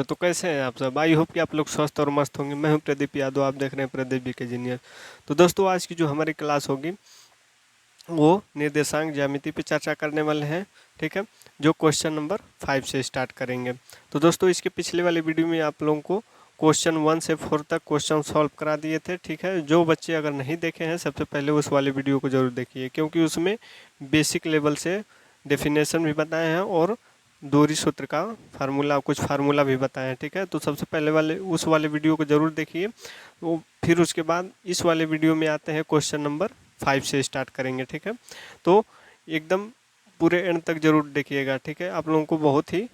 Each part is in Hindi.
तो कैसे हैं आप सब। आई होप कि आप लोग स्वस्थ और मस्त होंगे। मैं हूं प्रदीप यादव, आप देख रहे हैं प्रदीप बीके इंजीनियर। तो दोस्तों, आज की जो हमारी क्लास होगी वो निर्देशांक ज्यामिति पे चर्चा करने वाले हैं। ठीक है, जो क्वेश्चन नंबर 5 से स्टार्ट करेंगे। तो दोस्तों, इसके पिछले वाले वीडियो में आप लोगों को क्वेश्चन 1 से 4 तक क्वेश्चन सॉल्व करा दिए थे। ठीक है, जो बच्चे अगर नहीं देखे हैं सबसे पहले उस वाले वीडियो को जरूर देखिए, क्योंकि उसमें बेसिक लेवल से डेफिनेशन भी बताए हैं और दूरी सूत्र का फार्मूला, कुछ फार्मूला भी बताए हैं। ठीक है, तो सबसे पहले वाले उस वाले वीडियो को जरूर देखिए। वो फिर उसके बाद इस वाले वीडियो में आते हैं, क्वेश्चन नंबर 5 से स्टार्ट करेंगे। ठीक है, तो एकदम पूरे एंड तक जरूर देखिएगा। ठीक है, आप लोगों को बहुत ही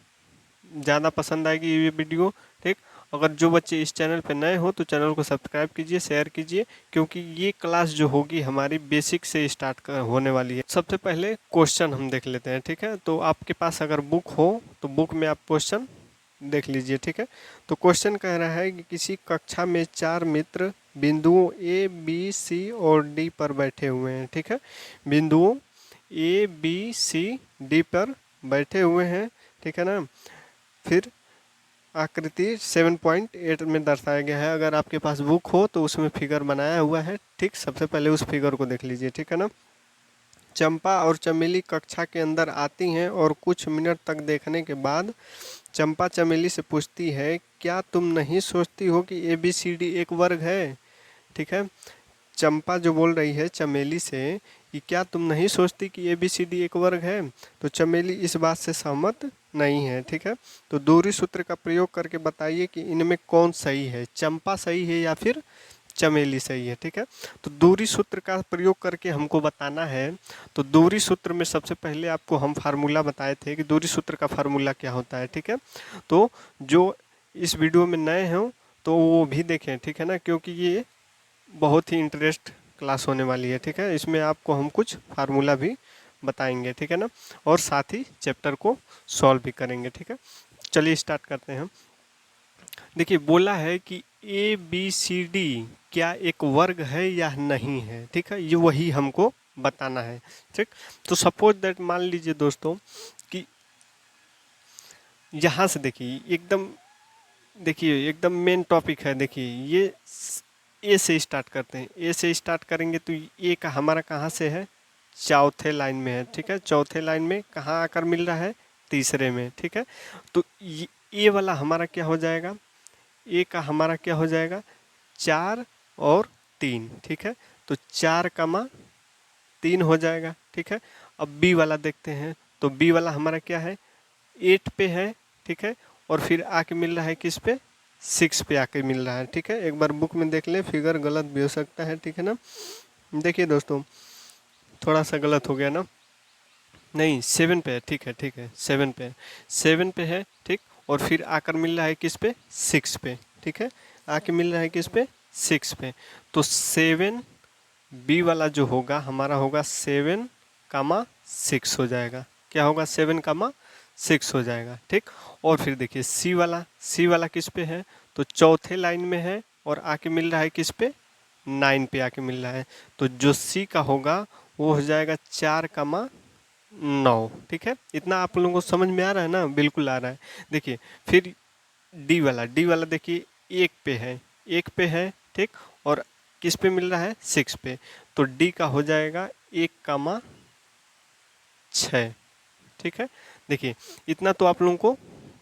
ज़्यादा पसंद आएगी ये वीडियो। ठीक, अगर जो बच्चे इस चैनल पर नए हो तो चैनल को सब्सक्राइब कीजिए, शेयर कीजिए, क्योंकि ये क्लास जो होगी हमारी बेसिक से स्टार्ट होने वाली है। सबसे पहले क्वेश्चन हम देख लेते हैं। ठीक है, तो आपके पास अगर बुक हो तो बुक में आप क्वेश्चन देख लीजिए। ठीक है, तो क्वेश्चन कह रहा है कि किसी कक्षा में 4 मित्र बिंदुओं ए बी सी और डी पर बैठे हुए हैं। ठीक है, बिंदुओं ए बी सी डी पर बैठे हुए हैं। ठीक है ना, फिर आकृति 7.8 में दर्शाया गया है। अगर आपके पास बुक हो तो उसमें फिगर बनाया हुआ है। ठीक, सबसे पहले उस फिगर को देख लीजिए। ठीक है ना, चंपा और चमेली कक्षा के अंदर आती हैं और कुछ मिनट तक देखने के बाद चंपा चमेली से पूछती है, क्या तुम नहीं सोचती हो कि ए बी सी डी एक वर्ग है। ठीक है, चंपा जो बोल रही है चमेली से कि क्या तुम नहीं सोचती कि ए बी सी डी एक वर्ग है, तो चमेली इस बात से सहमत नहीं है। ठीक है, तो दूरी सूत्र का प्रयोग करके बताइए कि इनमें कौन सही है, चंपा सही है या फिर चमेली सही है। ठीक है, तो दूरी सूत्र का प्रयोग करके हमको बताना है। तो दूरी सूत्र में सबसे पहले आपको हम फार्मूला बताए थे कि दूरी सूत्र का फार्मूला क्या होता है। ठीक है, तो जो इस वीडियो में नए हों तो वो भी देखें। ठीक है ना, क्योंकि ये बहुत ही इंटरेस्ट क्लास होने वाली है। ठीक है, इसमें आपको हम कुछ फार्मूला भी बताएंगे। ठीक है ना, और साथ ही चैप्टर को सॉल्व भी करेंगे। ठीक है, चलिए स्टार्ट करते हैं। देखिए, बोला है कि ए बी सी डी क्या एक वर्ग है या नहीं है। ठीक है, ये वही हमको बताना है। ठीक, तो सपोज दैट मान लीजिए दोस्तों कि यहाँ से देखिए एकदम मेन टॉपिक है। देखिए, ये ए से स्टार्ट करते हैं। ए से स्टार्ट करेंगे तो ए का हमारा कहाँ से है, चौथे लाइन में है। ठीक है, चौथे लाइन में कहाँ आकर मिल रहा है, तीसरे में। ठीक है, तो ए वाला हमारा क्या हो जाएगा, ए का हमारा क्या हो जाएगा, 4 और 3। ठीक है, तो 4, 3 हो जाएगा। ठीक है, अब बी वाला देखते हैं, तो बी वाला हमारा क्या है, 8 पे है। ठीक है, और फिर आके मिल रहा है किस पे, 6 पे आके मिल रहा है। ठीक है, एक बार बुक में देख लें, फिगर गलत भी हो सकता है। ठीक है ना, देखिए दोस्तों, थोड़ा सा गलत हो गया ना, नहीं 7 पे है। ठीक है, ठीक है, 7 पे है, 7 पे है। ठीक, और फिर आकर मिल रहा है किस पे, 6 पे। ठीक है, आके मिल रहा है किस पे, 6 पे। तो 7 बी वाला जो होगा हमारा होगा 7, 6 हो जाएगा। क्या होगा, 7, 6 हो जाएगा। ठीक, और फिर देखिए सी वाला किस पे है, तो चौथे लाइन में है और आके मिल रहा है किस पे, 9 पे आके मिल रहा है। तो जो सी का होगा वो हो जाएगा 4, 9। ठीक है, इतना आप लोगों को समझ में आ रहा है ना, बिल्कुल आ रहा है। देखिए फिर डी वाला देखिए 1 पे है, 1 पे है। ठीक, और किस पे मिल रहा है, 6 पे। तो डी का हो जाएगा 1, 6। ठीक है, देखिए इतना तो आप लोगों को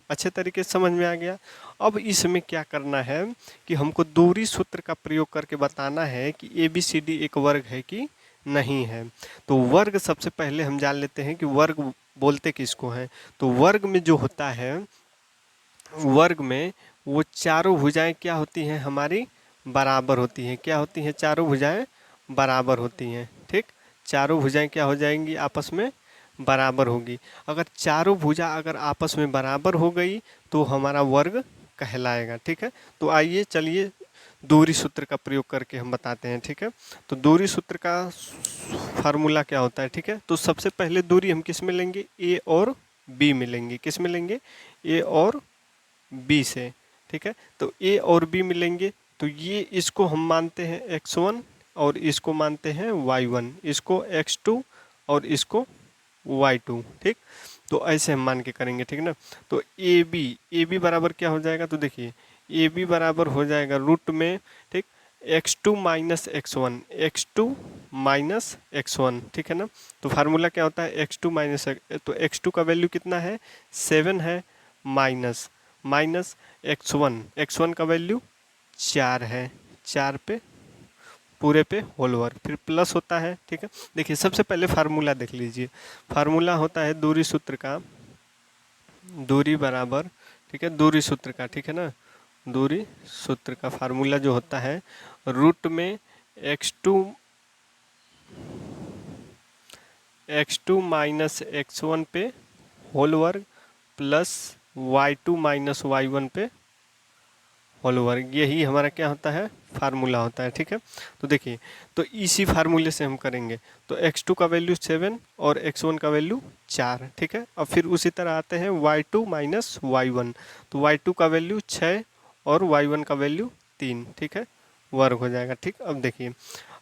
अच्छे तरीके से समझ में आ गया। अब इसमें क्या करना है कि हमको दूरी सूत्र का प्रयोग करके बताना है कि ए बी सी डी एक वर्ग है कि नहीं है। तो वर्ग सबसे पहले हम जान लेते हैं कि वर्ग बोलते किसको हैं। तो वर्ग में जो होता है, वर्ग में वो चारों भुजाएं क्या होती हैं, हमारी बराबर होती हैं। क्या होती हैं, चारों भुजाएं बराबर होती हैं। ठीक, चारों भुजाएं क्या हो जाएंगी, आपस में बराबर होगी। अगर चारों भुजा अगर आपस में बराबर हो गई तो हमारा वर्ग कहलाएगा। ठीक है, तो आइए चलिए दूरी सूत्र का प्रयोग करके हम बताते हैं। ठीक है, तो दूरी सूत्र का फार्मूला क्या होता है। ठीक है, तो सबसे पहले दूरी हम किस में लेंगे, ए और बी में लेंगे। किस में लेंगे, ए और बी से। ठीक है, तो ए और बी मिलेंगे, तो ये इसको हम मानते हैं x1 और इसको मानते हैं y1, इसको x2 और इसको y2। ठीक, तो ऐसे हम मान के करेंगे, ठीक है ना। तो ए बी बराबर क्या हो जाएगा, तो देखिए ए बी बराबर हो जाएगा रूट में, ठीक, x2 minus x1, x2 minus x1, ठीक है ना। तो फार्मूला क्या होता है x2 माइनस, तो x2 का वैल्यू कितना है 7 है, माइनस माइनस x1 का वैल्यू 4 है, 4 पे पूरे पे होल ओवर, फिर प्लस होता है, ठीक है। देखिए सबसे पहले फार्मूला देख लीजिए, फार्मूला होता है दूरी सूत्र का, दूरी बराबर, ठीक है, दूरी सूत्र का, ठीक है ना, दूरी सूत्र का फार्मूला जो होता है रूट में x2 माइनस x1 पे होल वर्ग प्लस y2 माइनस y1 पे होल वर्ग, यही हमारा क्या होता है फार्मूला होता है, ठीक है। तो देखिए तो इसी फार्मूले से हम करेंगे, तो x2 का वैल्यू 7 और x1 का वैल्यू 4, ठीक है। अब फिर उसी तरह आते हैं y2 माइनस y1, तो y2 का वैल्यू 6 और y1 का वैल्यू 3, ठीक है, वर्ग हो जाएगा, ठीक। अब देखिए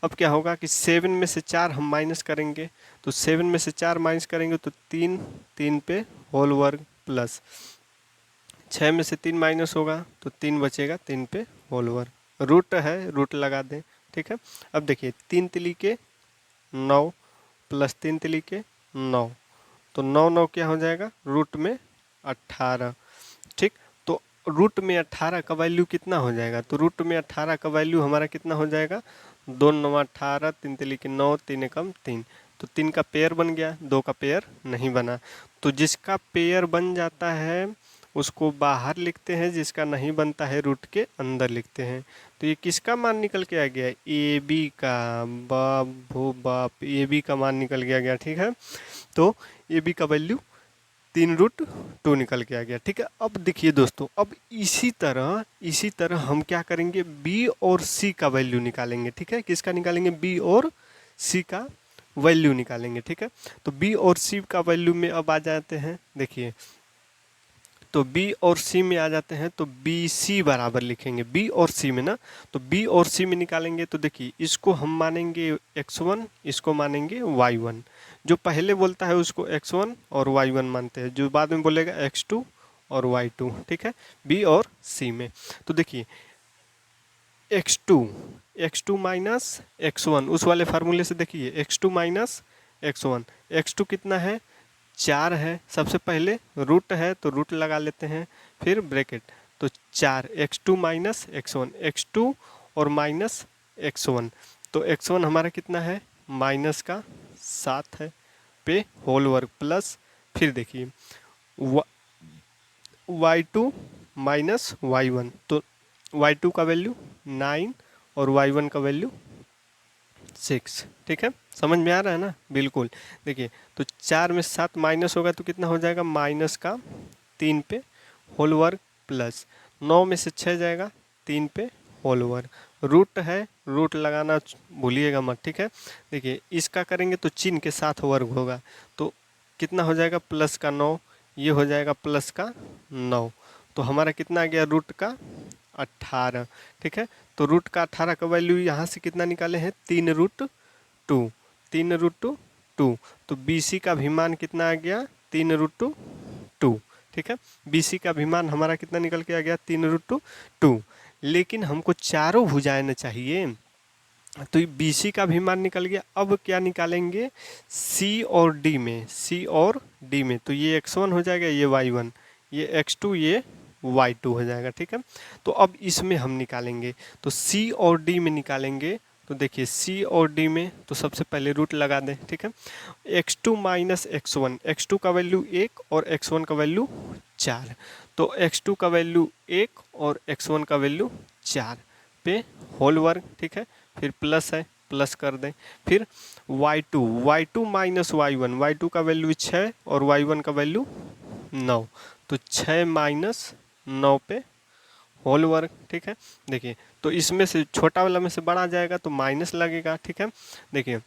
अब क्या होगा कि 7 में से 4 हम माइनस करेंगे, तो 7 में से 4 माइनस करेंगे तो 3, 3 पे होल वर्ग प्लस 6 में से 3 माइनस होगा तो 3 बचेगा, 3 पे होल वर्ग, रूट है रूट लगा दें, ठीक है। अब देखिए 3 तिली के 9 प्लस 3 तिली के 9, तो 9 9 क्या हो जाएगा रूट में 18, ठीक। तो रूट में 18 का वैल्यू कितना हो जाएगा, तो रूट में 18 का वैल्यू हमारा कितना हो जाएगा 2 9 18, 3 तिली के 9, 3 एकम 3, तो 3 का पेयर बन गया, 2 का पेयर नहीं बना। तो जिसका पेयर बन जाता है उसको बाहर लिखते हैं, जिसका नहीं बनता है रूट के अंदर लिखते हैं। तो ये किसका मान निकल के आ गया, ए बी का, बाप भो बाप, ए बी का मान निकल के आ गया, ठीक है। तो ए बी का वैल्यू 3√2 निकल के आ गया, ठीक है। अब देखिए दोस्तों, अब इसी तरह हम क्या करेंगे, बी और सी का वैल्यू निकालेंगे, ठीक है। किसका निकालेंगे, बी और सी का वैल्यू निकालेंगे, ठीक है। तो बी और सी का वैल्यू में अब आ जाते हैं, देखिए तो B और C में आ जाते हैं, तो बी सी बराबर लिखेंगे, B और C में ना, तो B और C में निकालेंगे, तो देखिए इसको हम मानेंगे x1, इसको मानेंगे y1, जो पहले बोलता है उसको x1 और y1 मानते हैं, जो बाद में बोलेगा x2 और y2, ठीक है, B और C में। तो देखिए x2 माइनस x1, उस वाले फार्मूले से देखिए x2 माइनस x1, x2 कितना है 4 है, सबसे पहले रूट है तो रूट लगा लेते हैं, फिर ब्रैकेट, तो 4 x2 माइनस x1, x2 और माइनस x1, तो x1 हमारा कितना है माइनस का 7 है पे होल वर्ग प्लस, फिर देखिए y2 माइनस y1, तो y2 का वैल्यू 9 और y1 का वैल्यू 6, ठीक है, समझ में आ रहा है ना, बिल्कुल। देखिए तो 4 में 7 माइनस होगा तो कितना हो जाएगा माइनस का 3 पे होल वर्ग प्लस 9 में से 6 जाएगा 3 पे होल वर्ग, रूट है रूट लगाना भूलिएगा मत, ठीक है। देखिए इसका करेंगे तो चिन्ह के साथ वर्ग होगा, तो कितना हो जाएगा प्लस का 9, ये हो जाएगा प्लस का 9, तो हमारा कितना आ गया रूट का 18, ठीक है। तो रूट का 18 का वैल्यू यहाँ से कितना निकाले हैं 3√2, 3√2, तो BC का भी मान कितना आ गया 3√2, ठीक है। BC का भी मान हमारा कितना निकल के आ गया 3√2, लेकिन हमको चारों भुजाएं न चाहिए, तो BC का भी मान निकल गया। अब क्या निकालेंगे C और D में, C और D में, तो ये x1 हो जाएगा, ये y1, ये x2, ये y2 हो जाएगा, ठीक है। तो अब इसमें हम निकालेंगे, तो C और D में निकालेंगे, तो देखिए C और D में तो सबसे पहले रूट लगा दें, ठीक है। x2 माइनस x1, x2 का वैल्यू 1 और x1 का वैल्यू 4, तो x2 का वैल्यू 1 और x1 का वैल्यू 4 पे होल वर्ग, ठीक है, फिर प्लस है प्लस कर दें, फिर y2 माइनस y1, y2 का वैल्यू 6 और y1 का वैल्यू 9, तो 6 माइनस 9 पे होल वर्ग, ठीक है। देखिए तो इसमें से छोटा वाला में से बड़ा जाएगा तो माइनस लगेगा, ठीक है। देखिए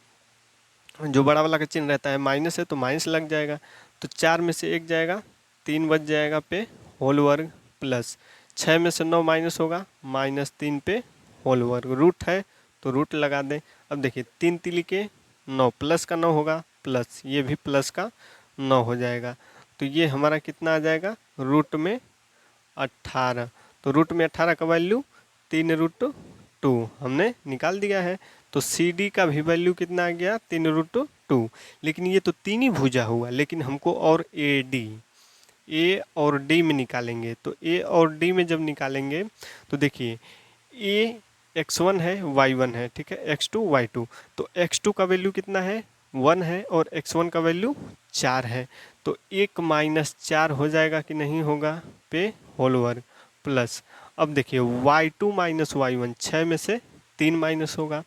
जो बड़ा वाला का चिन्ह रहता है माइनस है तो माइनस लग जाएगा, तो 4 में से 1 जाएगा 3 बच जाएगा पे होल वर्ग प्लस 6 में से 9 माइनस होगा -3 पे होल वर्ग, रूट है तो रूट लगा दें। अब देखिए 3 तिली के 9 प्लस का 9 होगा प्लस, ये भी प्लस का 9 हो जाएगा, तो ये हमारा कितना आ जाएगा, रूट में 18। तो रूट में 18 का वैल्यू 3√2 हमने निकाल दिया है। तो सी डी का भी वैल्यू कितना आ गया, 3√2। लेकिन ये तो 3 ही भुजा हुआ, लेकिन हमको और ए और डी में निकालेंगे। तो ए और डी में जब निकालेंगे तो देखिए ए x1 है y1 है, ठीक है, x2 y2। तो x2 का वैल्यू कितना है, 1 है, और x1 का वैल्यू 4 है। तो 1 - 4 हो जाएगा कि नहीं होगा पे होल वर्ग प्लस। अब देखिए y2 - y1, 6 में से 3 माइनस होगा,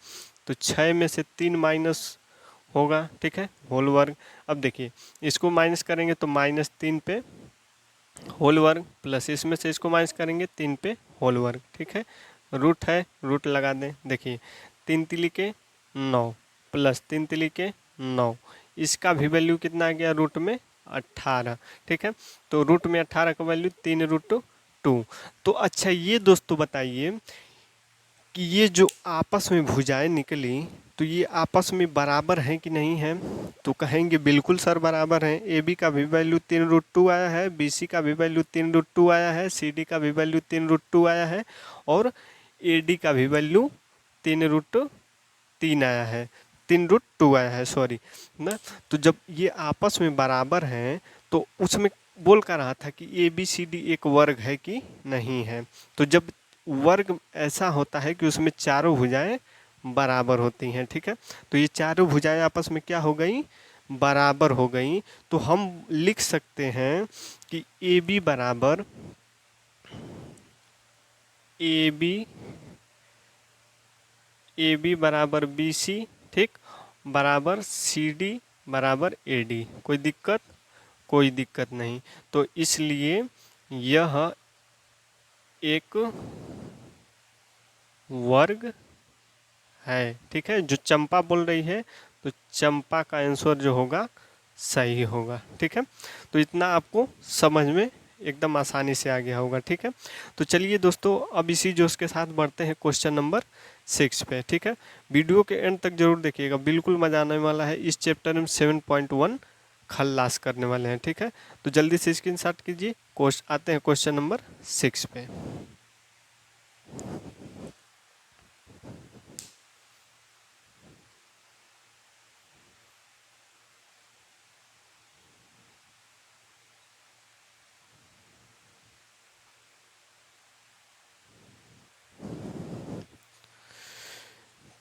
तो 6 में से 3 माइनस होगा, ठीक है, होल वर्ग। अब देखिए इसको माइनस करेंगे तो -3 पे होल वर्ग प्लस इसमें से इसको माइनस करेंगे 3 पे होल वर्ग, ठीक है। रूट है, रूट लगा दें। देखिए 3 तिली के 9 प्लस 3 तिली के 9, इसका भी वैल्यू कितना आ गया, रूट में 18, ठीक है। तो रूट में 18 का वैल्यू 3√2। तो अच्छा ये दोस्तों बताइए कि ये जो आपस में भुजाएं निकली, तो ये आपस में बराबर हैं कि नहीं हैं? तो कहेंगे बिल्कुल सर बराबर हैं। ए बी का भी वैल्यू 3√2 आया है, बी सी का भी वैल्यू 3√2 आया है, सी डी का भी वैल्यू 3√2 आया है, और ए डी का भी वैल्यू 3√3 आया है, 3√2 आया है, सॉरी ना। तो जब ये आपस में बराबर हैं तो उसमें बोल कर रहा था कि ए बी सी डी एक वर्ग है कि नहीं है। तो जब वर्ग ऐसा होता है कि उसमें चारों भुजाएं बराबर होती हैं, ठीक है। तो ये चारों भुजाएं आपस में क्या हो गई, बराबर हो गई। तो हम लिख सकते हैं कि ए बी बराबर बी सी, ठीक, बराबर सी डी बराबर ए डी। कोई दिक्कत, कोई दिक्कत नहीं। तो इसलिए यह एक वर्ग है, ठीक है। जो चंपा बोल रही है तो चंपा का आंसर जो होगा सही होगा, ठीक है। तो इतना आपको समझ में एकदम आसानी से आ गया होगा, ठीक है। तो चलिए दोस्तों अब इसी जोश के साथ बढ़ते हैं क्वेश्चन नंबर 6 पे, ठीक है। वीडियो के एंड तक जरूर देखिएगा, बिल्कुल मजा आने वाला है। इस चैप्टर में 7.1 खल्लास करने वाले हैं, ठीक है। तो जल्दी से स्क्रीनशॉट कीजिए। आते हैं क्वेश्चन नंबर 6 पे।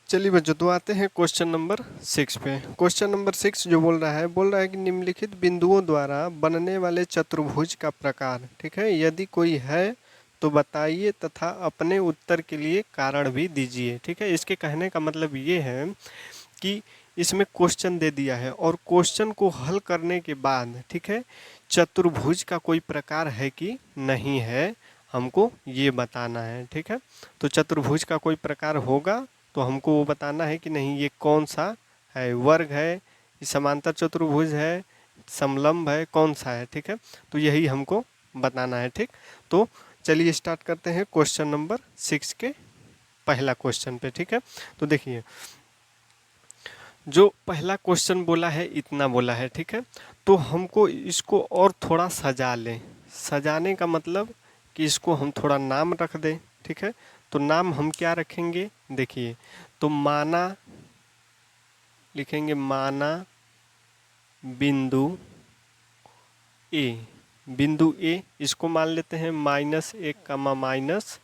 चलिए बच्चों तो आते हैं क्वेश्चन नंबर 6 पे। क्वेश्चन नंबर 6 जो बोल रहा है कि निम्नलिखित बिंदुओं द्वारा बनने वाले चतुर्भुज का प्रकार, ठीक है, यदि कोई है तो बताइए तथा अपने उत्तर के लिए कारण भी दीजिए, ठीक है। इसके कहने का मतलब ये है कि इसमें क्वेश्चन दे दिया है और क्वेश्चन को हल करने के बाद, ठीक है, चतुर्भुज का कोई प्रकार है कि नहीं है, हमको ये बताना है, ठीक है। तो चतुर्भुज का कोई प्रकार होगा तो हमको वो बताना है कि नहीं ये कौन सा है, वर्ग है, समांतर चतुर्भुज है, समलंब है, कौन सा है, ठीक है। तो यही हमको बताना है, ठीक। तो चलिए स्टार्ट करते हैं क्वेश्चन नंबर 6 के पहला क्वेश्चन पे, ठीक है। तो देखिए जो पहला क्वेश्चन बोला है इतना बोला है, ठीक है। तो हमको इसको और थोड़ा सजा लें। सजाने का मतलब कि इसको हम थोड़ा नाम रख दें, ठीक है। तो नाम हम क्या रखेंगे, देखिए तो माना लिखेंगे, माना बिंदु ए, बिंदु ए इसको मान लेते हैं -1,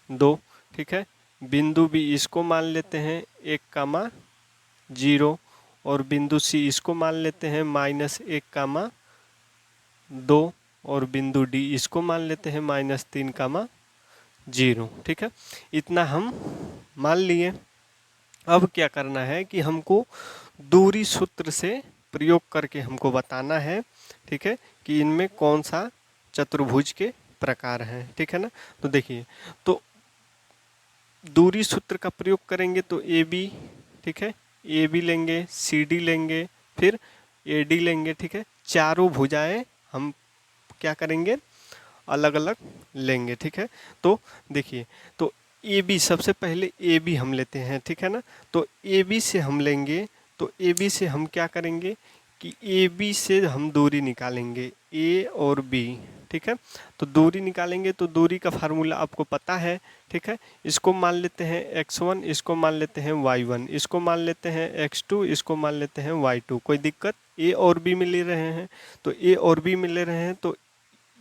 -2, ठीक है। बिंदु बी इसको मान लेते हैं 1, 0, और बिंदु सी इसको मान लेते हैं -1, 2, और बिंदु डी इसको मान लेते हैं -3, 0, ठीक है। इतना हम मान लिए। अब क्या करना है कि हमको दूरी सूत्र से प्रयोग करके हमको बताना है, ठीक है, कि इनमें कौन सा चतुर्भुज के प्रकार हैं, ठीक है ना। तो देखिए तो दूरी सूत्र का प्रयोग करेंगे तो ए बी, ठीक है, ए बी लेंगे, सी डी लेंगे, फिर ए डी लेंगे, ठीक है। चारों भुजाएं हम क्या करेंगे, अलग अलग लेंगे, ठीक है। तो देखिए तो ए बी, सबसे पहले ए बी हम लेते हैं, ठीक है ना। तो ए बी से हम लेंगे, तो ए बी से हम क्या करेंगे कि ए बी से हम दूरी निकालेंगे। ए और बी, ठीक है। तो दूरी निकालेंगे तो दूरी का फार्मूला आपको पता है, ठीक है। इसको मान लेते हैं x1, इसको मान लेते हैं y1, इसको मान लेते हैं x2, इसको मान लेते हैं y2। कोई दिक्कत? ए और बी मिल रहे हैं, तो ए और बी मिल रहे हैं तो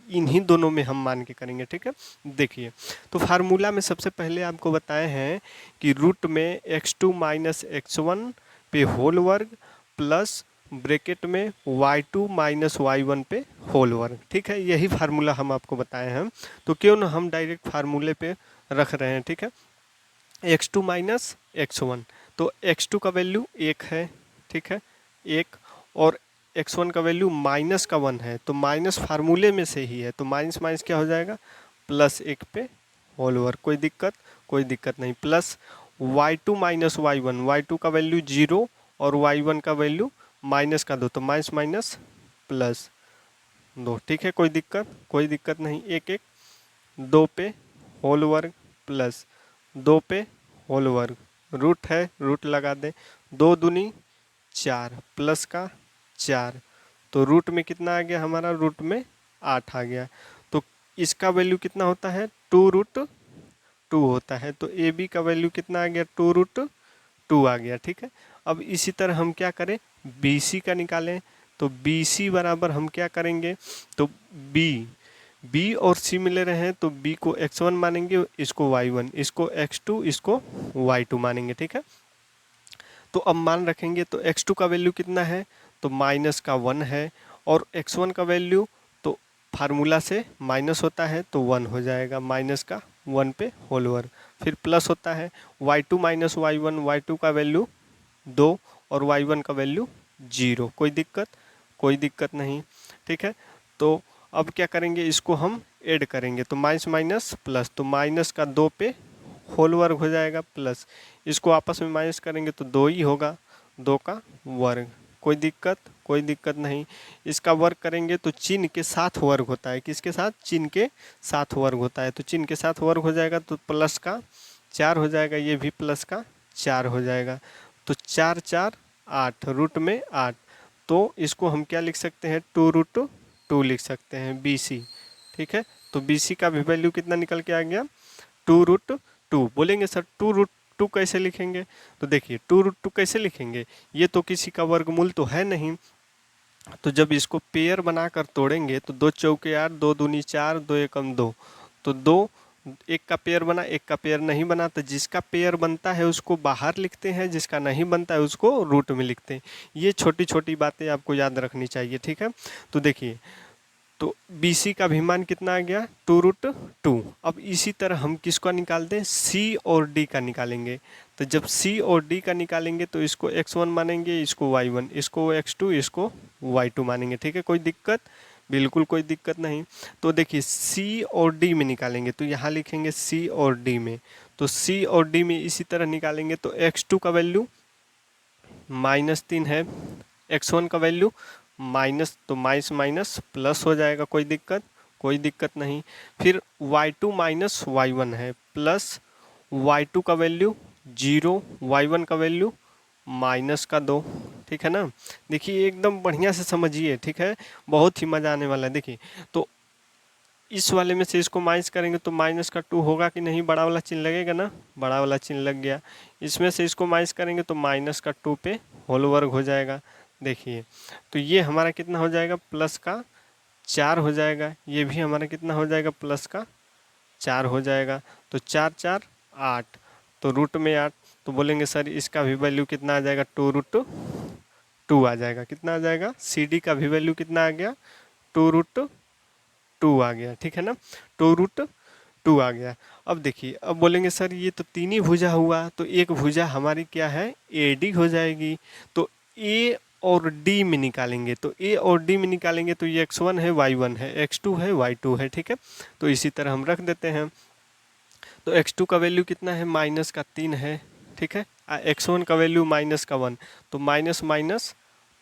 इन्हीं दोनों में हम मान के करेंगे, ठीक है। देखिए, तो फार्मूला में सबसे पहले आपको बताए हैं कि रूट में x2 माइनस x1 पे होल वर्ग प्लस ब्रैकेट में y2 माइनस y1 पे होल वर्ग, ठीक है। यही फार्मूला हम आपको बताए हैं, तो क्यों ना हम डायरेक्ट फार्मूले पे रख रहे हैं, ठीक है। x2 माइनस x1, तो x2 का वैल्यू 1 है, ठीक है, 1, और x1 का वैल्यू माइनस का 1 है, तो माइनस फार्मूले में से ही है, तो माइनस माइनस क्या हो जाएगा, प्लस 1 पे होल ओवर। कोई दिक्कत? कोई दिक्कत नहीं। Plus y2 minus y1, y2 का वैल्यू 0 और y1 का वैल्यू माइनस का 2, तो माइनस माइनस प्लस 2, ठीक है। कोई दिक्कत? कोई दिक्कत नहीं। 1 1, 2 पे होल वर्ग प्लस 2 पे होल वर्ग, रूट है, रूट लगा दें, 2 दूनी 4 प्लस का 4, तो रूट में कितना आ गया हमारा, रूट में 8 आ गया। तो इसका वैल्यू कितना होता है, 2√2 होता है, तो ए बी का वैल्यू कितना आ गया, 2√2 आ गया, ठीक है। अब इसी तरह हम क्या करें, बी सी का निकालें, तो बी सी बराबर हम क्या करेंगे, तो बी और सी मिले रहे हैं, तो बी को x1 मानेंगे, इसको y1, इसको x2, इसको y2 मानेंगे, ठीक है। तो अब मान रखेंगे, तो x2 का वैल्यू कितना है, तो माइनस का 1 है, और x1 का वैल्यू तो फार्मूला से माइनस होता है तो 1 हो जाएगा, माइनस का 1 पे होल ओवर, फिर प्लस होता है y2 माइनस y1, y2 का वैल्यू 2 और y1 का वैल्यू 0। कोई दिक्कत? कोई दिक्कत नहीं, ठीक है। तो अब क्या करेंगे, इसको हम ऐड करेंगे, तो माइनस माइनस प्लस, तो माइनस का 2 पे होल वर्ग हो जाएगा प्लस, इसको आपस में माइनस करेंगे तो 2 ही होगा, 2 का वर्ग। कोई दिक्कत? कोई दिक्कत नहीं। इसका वर्ग करेंगे तो चिन्ह के साथ वर्ग होता है, किसके साथ, चिन्ह के साथ वर्ग होता है, तो चिन्ह के साथ वर्ग हो जाएगा, तो प्लस का 4 हो जाएगा, ये भी प्लस का 4 हो जाएगा, तो 4 4 8, रूट में 8, तो इसको हम क्या लिख सकते हैं, 2√2 लिख सकते हैं, बी सी, ठीक है। तो बी सी का भी वैल्यू कितना निकल के आ गया, 2√2। बोलेंगे सर 2√2 कैसे लिखेंगे, तो देखिए 2√2 कैसे लिखेंगे, ये तो किसी का वर्गमूल तो है नहीं, तो जब इसको पेयर बनाकर तोड़ेंगे तो 2 चौके 8, 2 दूनी 4, 2 एकम 2, तो 2 एक का पेयर बना, एक का पेयर नहीं बना, तो जिसका पेयर बनता है उसको बाहर लिखते हैं, जिसका नहीं बनता है उसको रूट में लिखते हैं। ये छोटी छोटी बातें आपको याद रखनी चाहिए, ठीक है। तो देखिए, तो बी सी का भी मान कितना आ गया, 2√2। अब इसी तरह हम किसका निकालते हैं, सी और डी का निकालेंगे, तो जब सी और डी का निकालेंगे तो इसको x1 मानेंगे, इसको y1, इसको x2, इसको y2 मानेंगे, ठीक है। कोई दिक्कत? बिल्कुल कोई दिक्कत नहीं। तो देखिए सी और डी में निकालेंगे, तो यहाँ लिखेंगे सी और डी में, तो सी और डी में इसी तरह निकालेंगे, तो x2 का वैल्यू -3 है, x1 का वैल्यू माइनस, तो माइनस माइनस प्लस हो जाएगा, कोई दिक्कत? कोई दिक्कत नहीं। फिर y2 माइनस y1 है, प्लस y2 का वैल्यू 0, y1 का वैल्यू माइनस का 2, ठीक है ना। देखिए एकदम बढ़िया से समझिए, ठीक है, बहुत ही मज़ा आने वाला है। देखिए, तो इस वाले में से इसको माइनस करेंगे तो माइनस का 2 होगा कि नहीं, बड़ा वाला चिन्ह लगेगा ना, बड़ा वाला चिन्ह लग गया। इसमें से इसको माइनस करेंगे तो माइनस का 2 पे होल वर्ग हो जाएगा। देखिए, तो ये हमारा कितना हो जाएगा, प्लस का 4 हो जाएगा, ये भी हमारा कितना हो जाएगा, प्लस का 4 हो जाएगा, तो 4 4 8, तो रूट में 8, तो बोलेंगे सर इसका भी वैल्यू कितना आ जाएगा, 2√2 आ जाएगा। कितना आ जाएगा, सी डी का भी वैल्यू कितना आ गया, 2√2 आ गया, ठीक है ना, 2√2 आ गया। अब देखिए, अब बोलेंगे सर ये तो 3 ही भुजा हुआ, तो एक भुजा हमारी क्या है, ए डी हो जाएगी, तो ए और डी में निकालेंगे, तो ए और डी में निकालेंगे तो ये x1 है, y1 है, x2 है, y2 है, ठीक है। तो इसी तरह हम रख देते हैं, तो x2 का वैल्यू कितना है, -3 है, ठीक है, x1 का वैल्यू -1, तो माइनस माइनस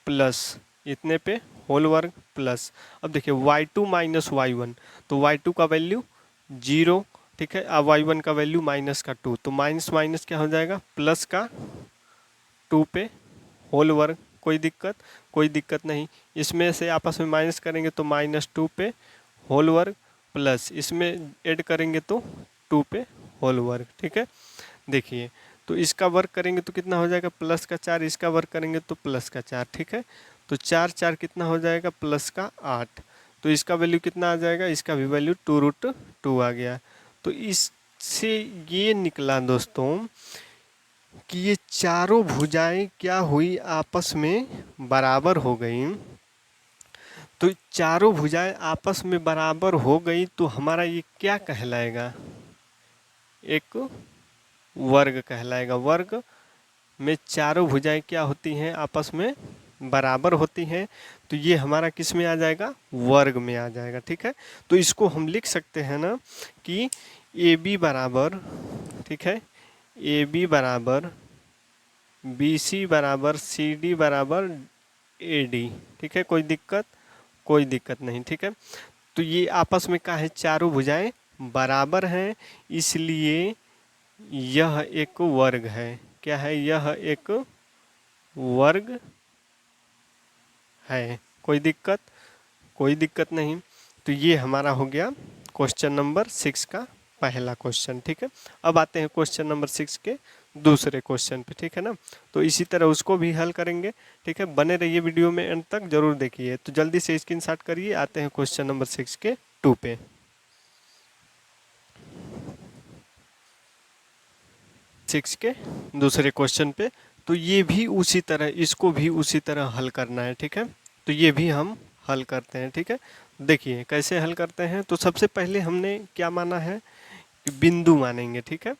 प्लस, इतने पे होल वर्ग प्लस। अब देखिए y2 माइनस y1, तो y2 का वैल्यू 0, ठीक है, अब y1 का वैल्यू -2, तो माइनस माइनस क्या हो जाएगा, प्लस का 2 पे होल वर्ग कोई दिक्कत नहीं। इसमें से आपस में माइनस करेंगे तो -2 पे होल वर्ग, प्लस इसमें ऐड करेंगे तो 2 पे होल वर्ग। ठीक है, देखिए तो इसका वर्ग करेंगे तो कितना हो जाएगा +4, इसका वर्ग करेंगे तो +4। ठीक है, तो 4 4 कितना हो जाएगा +8, तो इसका वैल्यू कितना आ जाएगा, इसका भी वैल्यू 2√2 आ गया। तो इससे ये निकला दोस्तों कि ये चारों भुजाएं क्या हुई, आपस में बराबर हो गई। तो चारों भुजाएं आपस में बराबर हो गई तो हमारा ये क्या कहलाएगा, एक वर्ग कहलाएगा। वर्ग में चारों भुजाएं क्या होती हैं, आपस में बराबर होती हैं, तो ये हमारा किस में आ जाएगा, वर्ग में आ जाएगा। ठीक है, तो इसको हम लिख सकते हैं ना कि ए बी बराबर, ठीक है, ए बी बराबर बी सी बराबर सी डी बराबर ए डी। ठीक है, कोई दिक्कत नहीं। ठीक है, तो ये आपस में क्या है, चारों भुजाएं बराबर हैं, इसलिए यह एक वर्ग है। क्या है, यह एक वर्ग है। कोई दिक्कत नहीं। तो ये हमारा हो गया क्वेश्चन नंबर 6 का पहला क्वेश्चन। ठीक है, अब आते हैं क्वेश्चन नंबर 6 के दूसरे क्वेश्चन पे। ठीक है ना, तो इसी तरह उसको भी हल करेंगे। ठीक है, बने रहिए वीडियो में एंड तक, जरूर देखिए। तो जल्दी से स्क्रीनशॉट करिए, आते हैं क्वेश्चन नंबर 6 के 2 पे। 6 के दूसरे क्वेश्चन पे, तो ये भी उसी तरह, इसको भी उसी तरह हल करना है। ठीक है, तो ये भी हम हल करते हैं। ठीक है, देखिए कैसे हल करते हैं। तो सबसे पहले हमने क्या माना है कि बिंदु मानेंगे। ठीक है,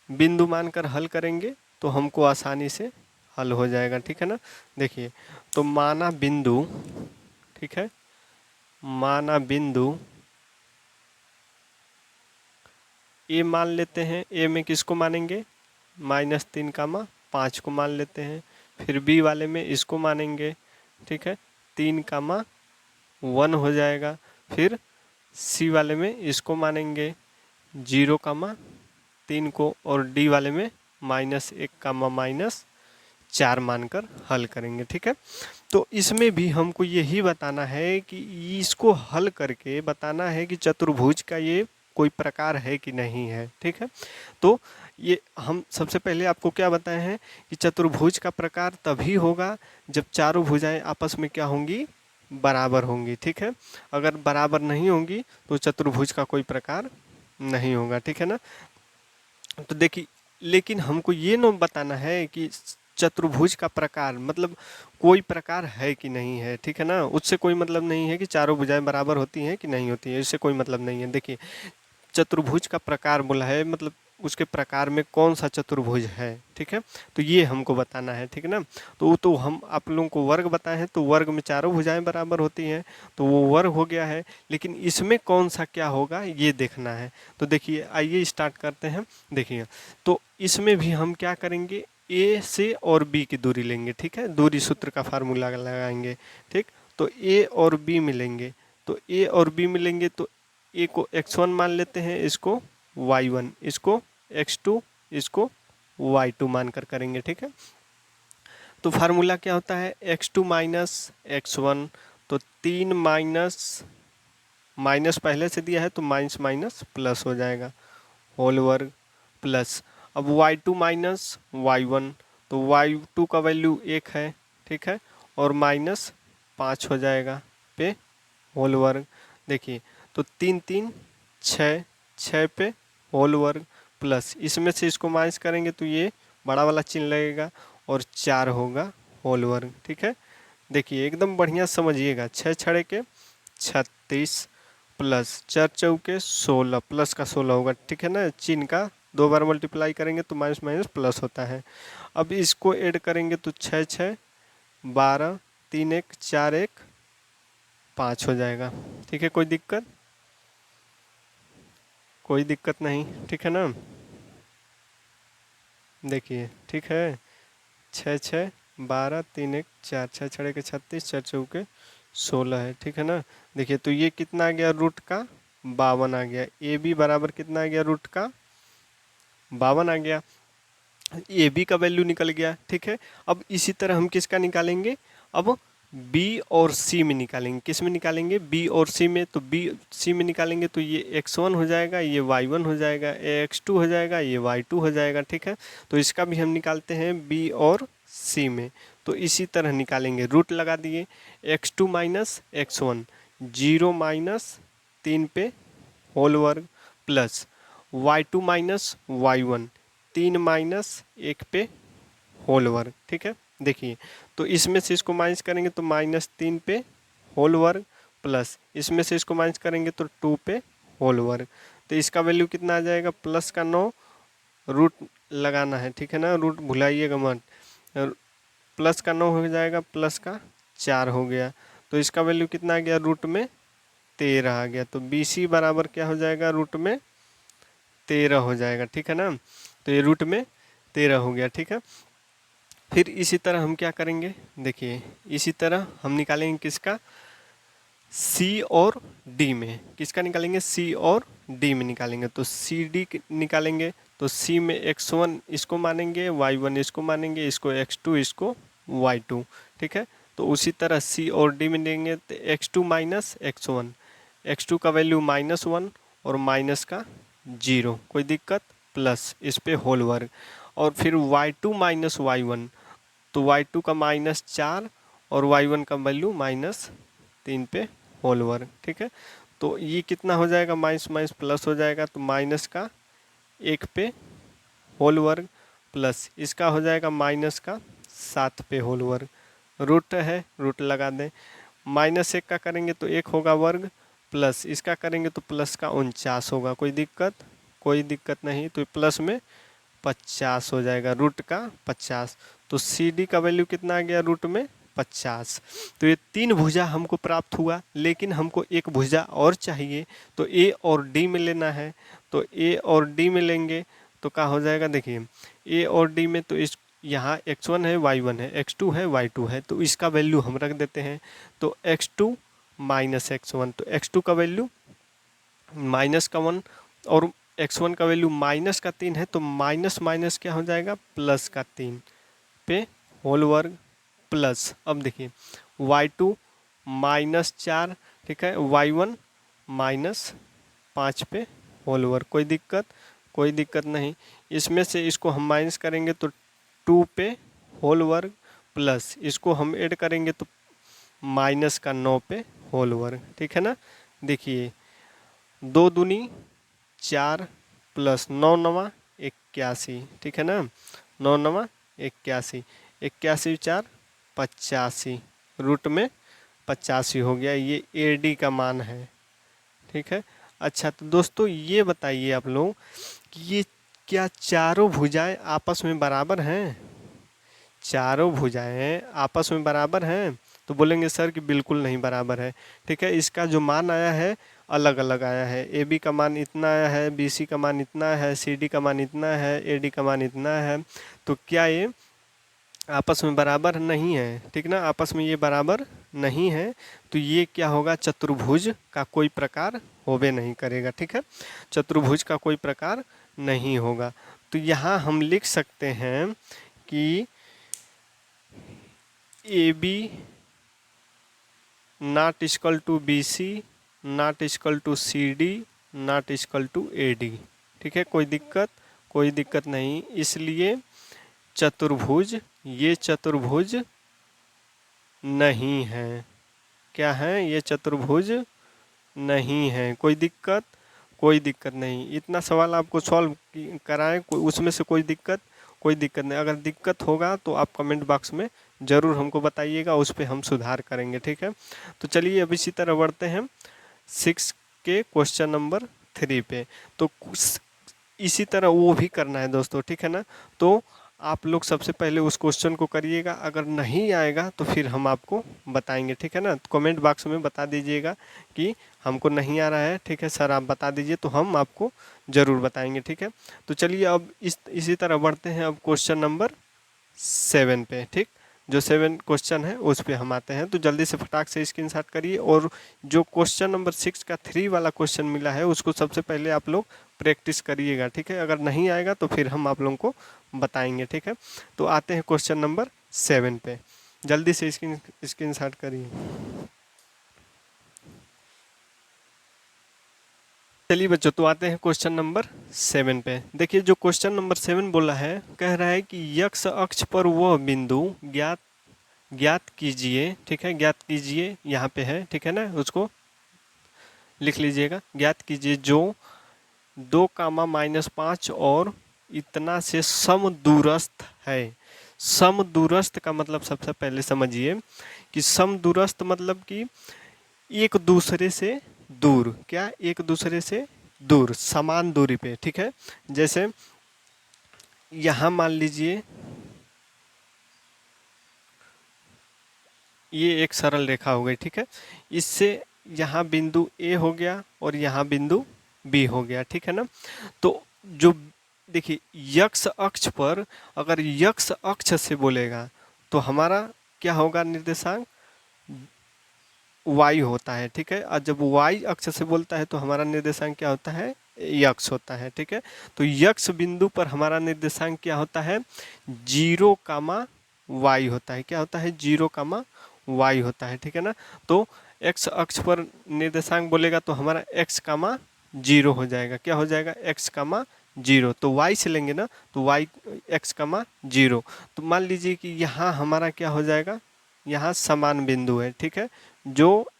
बिंदु मानकर हल करेंगे तो हमको आसानी से हल हो जाएगा। ठीक है ना, देखिए तो माना बिंदु, ठीक है, माना बिंदु ए मान लेते हैं। ए में किसको मानेंगे, -3, 5 को मान लेते हैं। फिर बी वाले में इसको मानेंगे, ठीक है, 3, 1 हो जाएगा। फिर सी वाले में इसको मानेंगे 0, 3 को, और डी वाले में -1, -4 मानकर हल करेंगे। ठीक है, तो इसमें भी हमको यही बताना है कि इसको हल करके बताना है कि चतुर्भुज का ये कोई प्रकार है कि नहीं है। ठीक है, तो ये हम सबसे पहले आपको क्या बताए हैं कि चतुर्भुज का प्रकार तभी होगा जब चारों भुजाएं आपस में क्या होंगी, बराबर होंगी। ठीक है, अगर बराबर नहीं होंगी तो चतुर्भुज का कोई प्रकार नहीं होगा। ठीक है ना, तो देखिए लेकिन हमको ये न बताना है कि चतुर्भुज का प्रकार मतलब कोई प्रकार है कि नहीं है। ठीक है ना, उससे कोई मतलब नहीं है कि चारों भुजाएं बराबर होती हैं कि नहीं होती है, इससे कोई मतलब नहीं है। देखिए चतुर्भुज का प्रकार बोला है, मतलब उसके प्रकार में कौन सा चतुर्भुज है। ठीक है, तो ये हमको बताना है। ठीक है ना, तो हम आप लोगों को वर्ग बताए हैं, तो वर्ग में चारों भुजाएं बराबर होती हैं, तो वो वर्ग हो गया है। लेकिन इसमें कौन सा क्या होगा ये देखना है। तो देखिए आइए स्टार्ट करते हैं। देखिए तो इसमें भी हम क्या करेंगे, ए से और बी की दूरी लेंगे। ठीक है, दूरी सूत्र का फार्मूला लगाएंगे। ठीक, तो ए और बी मिलेंगे, तो ए और बी मिलेंगे तो ए को x1 मान लेते हैं, इसको y1, इसको x2, इसको y2 मानकर करेंगे। ठीक है, तो फार्मूला क्या होता है, x2 - x1, तो 3 माइनस पहले से दिया है तो माइनस माइनस प्लस हो जाएगा, होल वर्ग, प्लस अब y2 - y1, तो y2 का वैल्यू 1 है। ठीक है, और -5 हो जाएगा पे होल वर्ग। देखिए तो 3 3 6, 6 पे होल वर्ग, प्लस इसमें से इसको माइनस करेंगे तो ये बड़ा वाला चिन्ह लगेगा और 4 होगा होल वर्ग। ठीक है, देखिए एकदम बढ़िया समझिएगा, 6 छड़े के 36 प्लस 4 चौके 16, प्लस का 16 होगा। ठीक है ना, चिन्ह का 2 बार मल्टीप्लाई करेंगे तो माइनस माइनस प्लस होता है। अब इसको ऐड करेंगे तो 6 6 12, 3 1 4 1 5 हो जाएगा। ठीक है, कोई दिक्कत नहीं। ठीक है ना, देखिए ठीक है, 6 6 12 3 1 4, 6 छड़े के 36, 4 चौके 16 है। ठीक है ना, देखिए तो ये कितना आ गया, रूट का 52 आ गया। ए बी बराबर कितना आ गया, रूट का 52 आ गया। ए बी का वैल्यू निकल गया, ठीक है। अब इसी तरह हम किसका निकालेंगे, अब बी और सी में निकालेंगे। किस में निकालेंगे, बी और सी में। तो बी सी में निकालेंगे तो ये x1 हो जाएगा, ये y1 हो जाएगा, ये x2 हो जाएगा, ये y2 हो जाएगा, ठीक है। तो इसका भी हम निकालते हैं बी और सी में। तो इसी तरह निकालेंगे, रूट लगा दिए, x2 माइनस x1, 0 माइनस 3 पे होल वर्ग, plus y2 minus y1, 3 minus 1 पे होल वर्ग, ठीक है। देखिए, तो इसमें से इसको माइनस करेंगे तो -3 पे होल वर्ग, प्लस इसमें से इसको माइनस करेंगे तो 2 पे होल वर्ग। तो इसका वैल्यू कितना आ जाएगा, प्लस का 9, रूट लगाना है, ठीक है ना, रूट भुलाइएगा मत। प्लस का 9 हो जाएगा, प्लस का 4 हो गया। तो इसका वैल्यू कितना आ गया, रूट में 13 आ गया। तो बी सी बराबर क्या हो जाएगा, रूट में 13 हो जाएगा, ठीक है ना। तो ये रूट में 13 हो गया, ठीक है। फिर इसी तरह हम क्या करेंगे, देखिए इसी तरह हम निकालेंगे किसका, सी और डी में। किसका निकालेंगे, सी और डी में निकालेंगे। तो सी डी निकालेंगे तो सी में x1 इसको मानेंगे, y1 इसको मानेंगे, इसको x2 इसको y2, ठीक है। तो उसी तरह सी और डी में देंगे तो x2 माइनस x1, x2 का वैल्यू -1 और माइनस का 0, कोई दिक्कत, प्लस इस पे होल वर्ग। और फिर y2 माइनस y1, तो y2 का -4 और y1 का वैल्यू -3 पे होल वर्ग, ठीक है। तो ये कितना हो जाएगा, माइनस माइनस प्लस हो जाएगा, तो माइनस का 1 पे होल वर्ग, प्लस इसका हो जाएगा माइनस का 7 पे होल वर्ग। रूट है, रूट लगा दें, -1 का करेंगे तो 1 होगा वर्ग, प्लस इसका करेंगे तो प्लस का 49 होगा, कोई दिक्कत, कोई दिक्कत नहीं। तो प्लस में 50 हो जाएगा, रूट का 50। तो सी डी का वैल्यू कितना आ गया, रूट में 50। तो ये 3 भुजा हमको प्राप्त हुआ, लेकिन हमको एक भुजा और चाहिए, तो ए और डी में लेना है। तो ए और डी में लेंगे तो क्या हो जाएगा, देखिए ए और डी में तो इस यहाँ x1 है, y1 है, x2 है, y2 है, तो इसका वैल्यू हम रख देते हैं। तो x2 माइनस x1, तो x2 का वैल्यू माइनस का 1 और x1 का वैल्यू -3 है, तो माइनस माइनस क्या हो जाएगा, प्लस का 3 पे होल वर्ग, प्लस अब देखिए y2 -4, ठीक है, y1 -5 पे होल वर्ग, कोई दिक्कत, कोई दिक्कत नहीं। इसमें से इसको हम माइनस करेंगे तो 2 पे होल वर्ग, प्लस इसको हम ऐड करेंगे तो माइनस का 9 पे होल वर्ग, ठीक है ना। देखिए 2 दूनी 4 प्लस 9 नवा 81, ठीक है ना, 9 नवा 81, 81 4 85, रूट में 85 हो गया, ये ए डी का मान है, ठीक है। अच्छा, तो दोस्तों ये बताइए आप लोग कि ये क्या चारों भुजाएं आपस में बराबर हैं, चारों भुजाएं आपस में बराबर हैं? तो बोलेंगे सर कि बिल्कुल नहीं बराबर है, ठीक है। इसका जो मान आया है अलग अलग आया है, ए बी का मान इतना आया है, बी सी का मान इतना है, सी डी का मान इतना है, ए डी का मान इतना है। तो क्या ये आपस में बराबर नहीं है, ठीक ना, आपस में ये बराबर नहीं है। तो ये क्या होगा, चतुर्भुज का कोई प्रकार होबे नहीं करेगा, ठीक है, चतुर्भुज का कोई प्रकार नहीं होगा। तो यहाँ हम लिख सकते हैं कि A B not equal to B C, not equal to C D, not equal to A D, ठीक है, कोई दिक्कत, कोई दिक्कत नहीं। इसलिए चतुर्भुज, ये चतुर्भुज नहीं है, क्या है, ये चतुर्भुज नहीं है, कोई दिक्कत, कोई दिक्कत नहीं। इतना सवाल आपको सॉल्व कराएं, कोई उसमें से कोई दिक्कत, कोई दिक्कत नहीं। अगर दिक्कत होगा तो आप कमेंट बॉक्स में ज़रूर हमको बताइएगा, उस पर हम सुधार करेंगे, ठीक है। तो चलिए अब इसी तरह बढ़ते हैं 6 के क्वेश्चन नंबर 3 पे। तो इसी तरह वो भी करना है दोस्तों, ठीक है ना। तो आप लोग सबसे पहले उस क्वेश्चन को करिएगा, अगर नहीं आएगा तो फिर हम आपको बताएंगे, ठीक है ना। तो कमेंट बॉक्स में बता दीजिएगा कि हमको नहीं आ रहा है, ठीक है सर आप बता दीजिए, तो हम आपको ज़रूर बताएंगे, ठीक है। तो चलिए अब इसी तरह बढ़ते हैं अब क्वेश्चन नंबर 7 पे, ठीक। जो 7 क्वेश्चन है उस पे हम आते हैं। तो जल्दी से फटाक से स्क्रीनशॉट करिए, और जो क्वेश्चन नंबर 6 का 3 वाला क्वेश्चन मिला है उसको सबसे पहले आप लोग प्रैक्टिस करिएगा, ठीक है। अगर नहीं आएगा तो फिर हम आप लोगों को बताएंगे, ठीक है। तो आते हैं क्वेश्चन नंबर 7 पे, जल्दी से स्क्रीनशॉट करिए। चलिए बच्चों, तो आते हैं क्वेश्चन नंबर 7 पे। देखिए जो क्वेश्चन नंबर 7 बोला है, कह रहा है कि x अक्ष पर वह बिंदु ज्ञात कीजिए, ठीक है। ज्ञात कीजिए यहाँ पे है, ठीक है ना, उसको लिख लीजिएगा। ज्ञात कीजिए जो 2, -5 और इतना से समदूरस्थ है। समदूरस्थ का मतलब सबसे पहले समझिए कि समदूरस्थ मतलब कि एक दूसरे से दूर, क्या एक दूसरे से दूर, समान दूरी पे, ठीक है। जैसे यहाँ मान लीजिए ये एक सरल रेखा हो गई, ठीक है। इससे यहाँ बिंदु ए हो गया और यहाँ बिंदु बी हो गया, ठीक है ना। तो जो देखिए यक्ष अक्ष पर, अगर यक्ष अक्ष से बोलेगा तो हमारा क्या होगा, निर्देशांक y होता है, ठीक है। और जब y अक्ष से बोलता है तो हमारा निर्देशांक क्या होता है, यक्ष होता है, ठीक है। तो यक्ष बिंदु पर हमारा निर्देशांक क्या होता है, 0, y होता है। क्या होता है, 0, y होता है, ठीक है ना। तो x अक्ष पर निर्देशांक बोलेगा तो हमारा x, 0 हो जाएगा। क्या हो जाएगा, x, 0। तो y से लेंगे ना तो y x, 0। तो मान लीजिए कि यहाँ हमारा क्या हो जाएगा, यहाँ समान बिंदु है, ठीक है, जो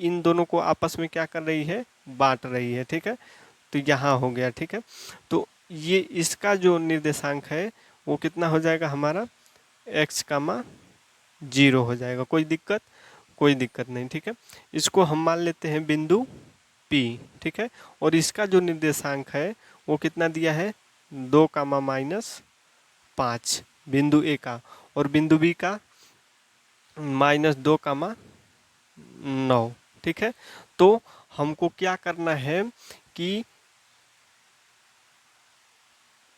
इन दोनों को आपस में क्या कर रही है, बांट रही है, ठीक है। तो यहाँ हो गया, ठीक है। तो ये इसका जो निर्देशांक है वो कितना हो जाएगा हमारा, x, 0 हो जाएगा। कोई दिक्कत नहीं, ठीक है। इसको हम मान लेते हैं बिंदु P, ठीक है। और इसका जो निर्देशांक है वो कितना दिया है, 2, -5 बिंदु A का, और बिंदु B का -2, 9, ठीक है। तो हमको क्या करना है कि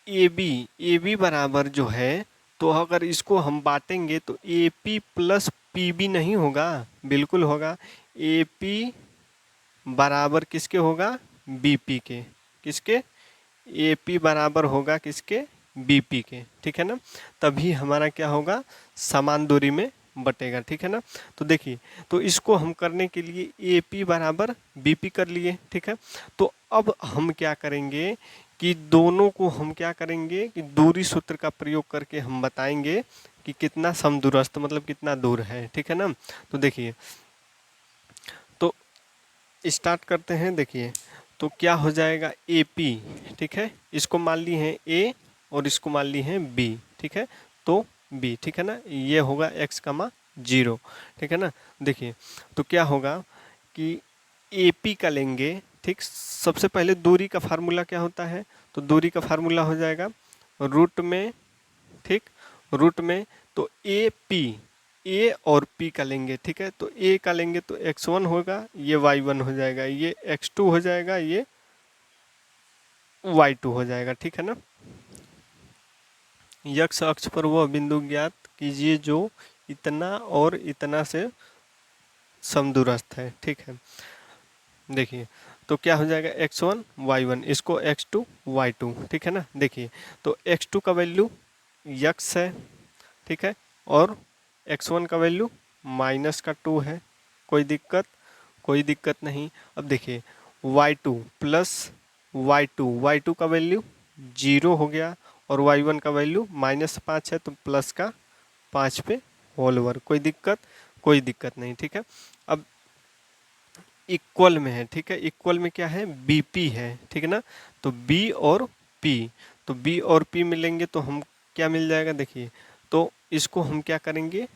AB बराबर जो है, तो अगर इसको हम बांटेंगे तो AP प्लस PB नहीं होगा, बिल्कुल होगा। AP बराबर किसके होगा, BP के। किसके, AP बराबर होगा किसके, BP के, ठीक है ना। तभी हमारा क्या होगा, समान दूरी में बटेगा, ठीक है ना। तो देखिए, तो इसको हम करने के लिए AP बराबर BP कर लिए, ठीक है। तो अब हम क्या करेंगे कि दोनों को हम क्या करेंगे कि दूरी सूत्र का प्रयोग करके हम बताएंगे कि कितना समदूरस्थ मतलब कितना दूर है, ठीक है ना। तो देखिए, तो स्टार्ट करते हैं। देखिए तो क्या हो जाएगा, AP, ठीक है, इसको मान ली है A और इसको मान ली है B, ठीक है। तो B, ठीक है ना, ये होगा x, 0, ठीक है ना। देखिए तो क्या होगा कि AP का लेंगे, ठीक। सबसे पहले दूरी का फार्मूला क्या होता है, तो दूरी का फार्मूला हो जाएगा रूट में, ठीक, रूट में। तो A और P का लेंगे, ठीक है। तो A का लेंगे तो x1 होगा, ये y1 हो जाएगा, ये x2 हो जाएगा, ये y2 हो जाएगा, ठीक है ना। यक्ष अक्ष पर वह बिंदु ज्ञात कीजिए जो इतना और इतना से समदूरस्थ है, ठीक है। देखिए तो क्या हो जाएगा, x1 y1, इसको x2 y2, ठीक है ना। देखिए तो x2 का वैल्यू यक्ष है, ठीक है, और x1 का वैल्यू -2 है। कोई दिक्कत नहीं। अब देखिए y2 प्लस y2 का वैल्यू 0 हो गया, और y1 का वैल्यू -5 है, तो प्लस का 5 पे होल वर्ग। कोई दिक्कत नहीं, ठीक है। अब इक्वल में है, ठीक है, इक्वल में क्या है, BP है, ठीक है ना। तो B और P, तो B और P मिलेंगे तो हम क्या मिल जाएगा, देखिए तो इसको हम क्या करेंगे,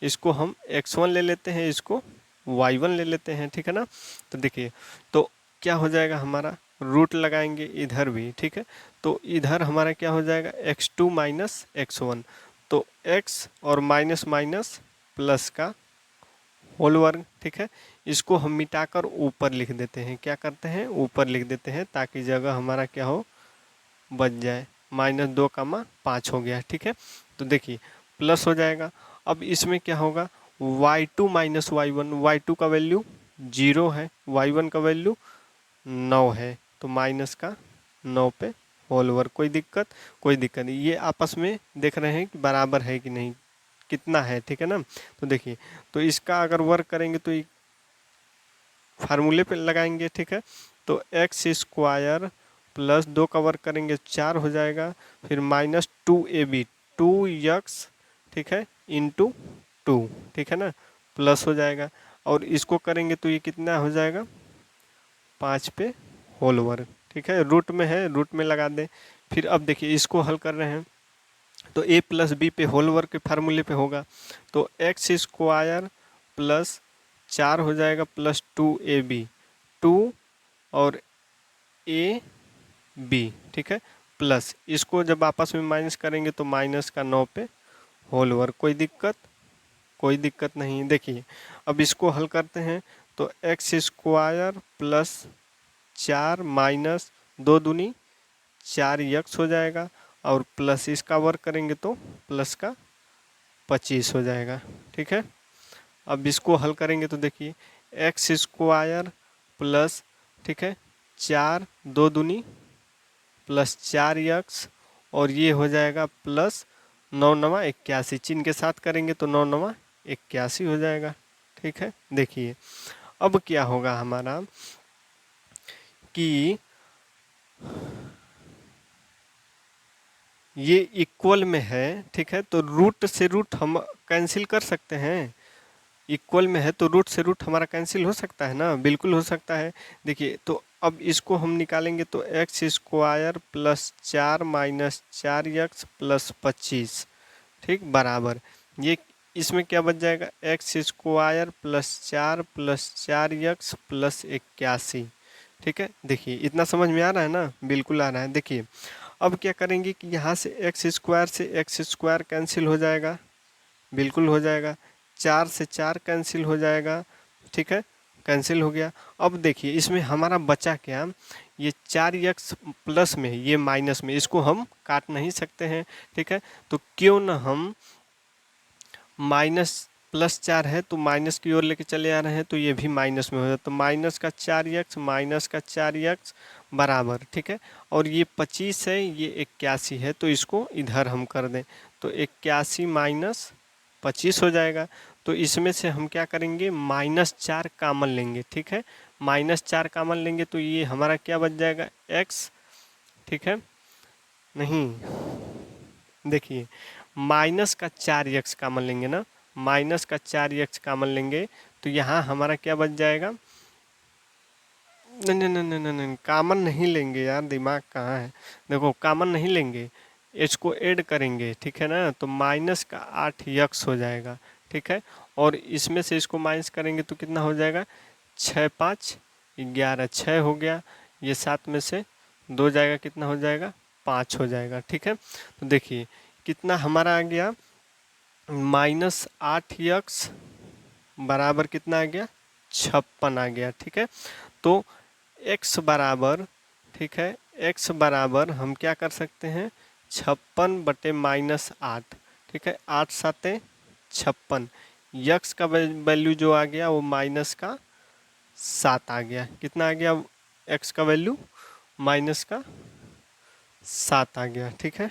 इसको हम x1 ले लेते हैं, इसको y1 ले लेते हैं, ठीक है ना। तो देखिए तो क्या हो जाएगा, हमारा रूट लगाएंगे इधर भी, ठीक है। तो इधर हमारा क्या हो जाएगा, x2 माइनस x1, तो x और माइनस माइनस प्लस का होल वर्ग, ठीक है। इसको हम मिटाकर ऊपर लिख देते हैं, क्या करते हैं, ऊपर लिख देते हैं, ताकि जगह हमारा क्या हो, बच जाए। -2, 5 हो गया, ठीक है। तो देखिए प्लस हो जाएगा। अब इसमें क्या होगा, y2 माइनस y1, y2 का वैल्यू 0 है, y1 का वैल्यू 9 है, तो माइनस का 9 पे होल ओवर। कोई दिक्कत? कोई दिक्कत नहीं। ये आपस में देख रहे हैं कि बराबर है कि नहीं, कितना है, ठीक है ना। तो देखिए, तो इसका अगर वर्क करेंगे तो फार्मूले पे लगाएंगे, ठीक है। तो एक्स स्क्वायर प्लस 2 का वर्क करेंगे 4 हो जाएगा, फिर माइनस 2ab 2x, ठीक है, इंटू 2, ठीक है ना, प्लस हो जाएगा। और इसको करेंगे तो ये कितना हो जाएगा, 5 पे होल ओवर, ठीक है। रूट में है, रूट में लगा दें। फिर अब देखिए इसको हल कर रहे हैं तो a प्लस बी पे होल ओवर के फार्मूले पे होगा, तो एक्स स्क्वायर प्लस 4 हो जाएगा प्लस 2ab 2 और ए बी, ठीक है, प्लस इसको जब आपस में माइनस करेंगे तो माइनस का 9 पे होल ओवर। कोई दिक्कत? कोई दिक्कत नहीं। देखिए अब इसको हल करते हैं तो एक्स स्क्वायर प्लस 4 माइनस 2 दूनी 4x हो जाएगा, और प्लस इसका वर्क करेंगे तो प्लस का 25 हो जाएगा, ठीक है। अब इसको हल करेंगे तो देखिए एक्स स्क्वायर प्लस, ठीक है, 4 2 दूनी प्लस 4x, और ये हो जाएगा प्लस 9 नवा 81, चिन्ह के साथ करेंगे तो 9 नवा 81 हो जाएगा, ठीक है। देखिए अब क्या होगा हमारा कि ये इक्वल में है, ठीक है, तो रूट से रूट हम कैंसिल कर सकते हैं। इक्वल में है तो रूट से रूट हमारा कैंसिल हो सकता है ना, बिल्कुल हो सकता है। देखिए तो अब इसको हम निकालेंगे तो x square plus 4 minus 4x plus 25, ठीक, बराबर ये इसमें क्या बच जाएगा, x square plus 4 plus 4x plus 81, ठीक है। देखिए इतना समझ में आ रहा है ना, बिल्कुल आ रहा है। देखिए अब क्या करेंगे कि यहाँ से एक्स स्क्वायर से एक्स स्क्वायर कैंसिल हो जाएगा, बिल्कुल हो जाएगा। 4 से 4 कैंसिल हो जाएगा, ठीक है, कैंसिल हो गया। अब देखिए इसमें हमारा बचा क्या, ये 4x प्लस में है, ये माइनस में, इसको हम काट नहीं सकते हैं, ठीक है। तो क्यों ना हम माइनस प्लस 4 है तो माइनस की ओर लेके चले आ रहे हैं, तो ये भी माइनस में हो जाता, तो माइनस का 4x माइनस का 4x बराबर, ठीक है। और ये 25 है, ये 81 है, तो इसको इधर हम कर दें तो 81 माइनस 25 हो जाएगा। तो इसमें से हम क्या करेंगे, -4 कॉमन लेंगे, ठीक है, -4 कॉमन लेंगे तो ये हमारा क्या बच जाएगा, x, ठीक है। नहीं, देखिए माइनस का 4x कॉमन लेंगे ना, माइनस का 4x कॉमन लेंगे तो यहाँ हमारा क्या बच जाएगा, नहीं नहीं नहीं नहीं नहीं, कॉमन नहीं लेंगे यार, दिमाग कहाँ है। देखो कॉमन नहीं लेंगे, एच को ऐड करेंगे, ठीक है ना, तो माइनस का 8x हो जाएगा, ठीक है। और इसमें से इसको माइनस करेंगे तो कितना हो जाएगा, 6 5 11, 6 हो गया, ये 7 में से 2 जाएगा, कितना हो जाएगा, 5 हो जाएगा, ठीक है। तो देखिए कितना हमारा आ गया, -8x बराबर कितना आ गया, 56 आ गया, ठीक है। तो x बराबर, ठीक है, x बराबर हम क्या कर सकते हैं, 56 बटे -8, ठीक है, 8 7 56, यक्स का वैल्यू जो आ गया वो माइनस का 7 आ गया, कितना आ गया, x का वैल्यू माइनस का 7 आ गया, ठीक है।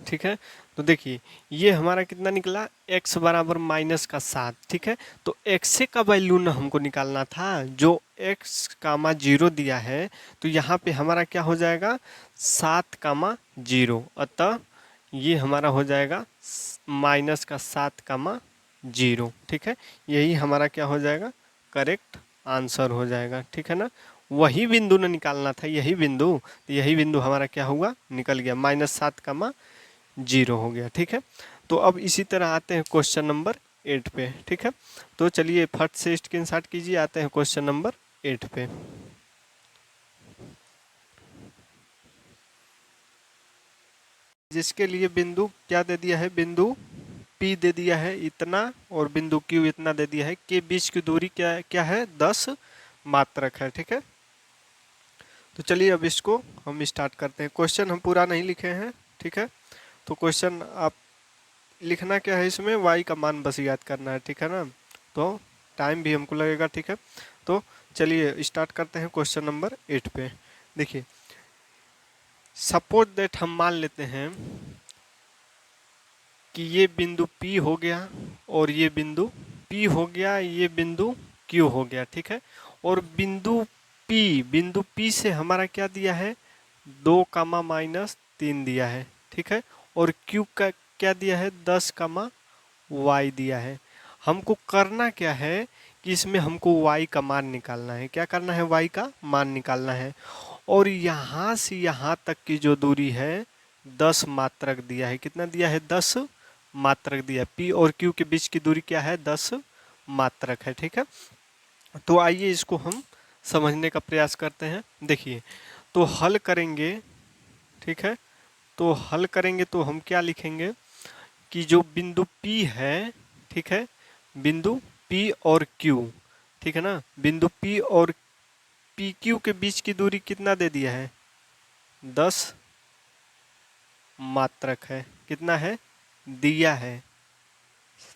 ठीक है, तो देखिए ये हमारा कितना निकला, x बराबर माइनस का 7, ठीक है। तो x का वैल्यू ना हमको निकालना था, जो x कामा 0 दिया है, तो यहाँ पे हमारा क्या हो जाएगा, 7 कामा 0, अतः ये हमारा हो जाएगा माइनस का 7 कामा 0, ठीक है। यही हमारा क्या हो जाएगा, करेक्ट आंसर हो जाएगा, ठीक है ना। वही बिंदु ना निकालना था, यही बिंदु, तो यही बिंदु हमारा क्या हुआ, निकल गया, -7 कामा 0 हो गया, ठीक है। तो अब इसी तरह आते हैं क्वेश्चन नंबर 8 पे, ठीक है। तो चलिए फट से स्क्रीनशॉट कीजिए, आते हैं क्वेश्चन नंबर 8 पे। जिसके लिए बिंदु क्या दे दिया है, बिंदु P दे दिया है इतना, और बिंदु Q इतना दे दिया है, के बीच की दूरी क्या क्या है, 10 मात्रक है, ठीक है। तो चलिए अब इसको हम स्टार्ट करते हैं। क्वेश्चन हम पूरा नहीं लिखे हैं, ठीक है। तो क्वेश्चन आप लिखना क्या है, इसमें y का मान बस याद करना है, ठीक है ना। तो टाइम भी हमको लगेगा, ठीक है। तो चलिए स्टार्ट करते हैं क्वेश्चन नंबर 8 पे। देखिए, सपोज दैट हम मान लेते हैं कि ये बिंदु P हो गया और ये बिंदु P हो गया, ये बिंदु Q हो गया, ठीक है। और बिंदु P से हमारा क्या दिया है, 2, -3 दिया है, ठीक है। और Q का क्या दिया है, 10, y दिया है। हमको करना क्या है कि इसमें हमको y का मान निकालना है। क्या करना है, y का मान निकालना है। और यहाँ से यहाँ तक की जो दूरी है 10 मात्रक दिया है। कितना दिया है, 10 मात्रक दिया है। P और Q के बीच की दूरी क्या है, 10 मात्रक है, ठीक है। तो आइए इसको हम समझने का प्रयास करते हैं। देखिए, तो हल करेंगे, ठीक है। तो हल करेंगे तो हम क्या लिखेंगे कि जो बिंदु P है, ठीक है, बिंदु P और Q, ठीक है ना, बिंदु P और PQ के बीच की दूरी कितना दे दिया है, 10 मात्रक है। कितना है, दिया है,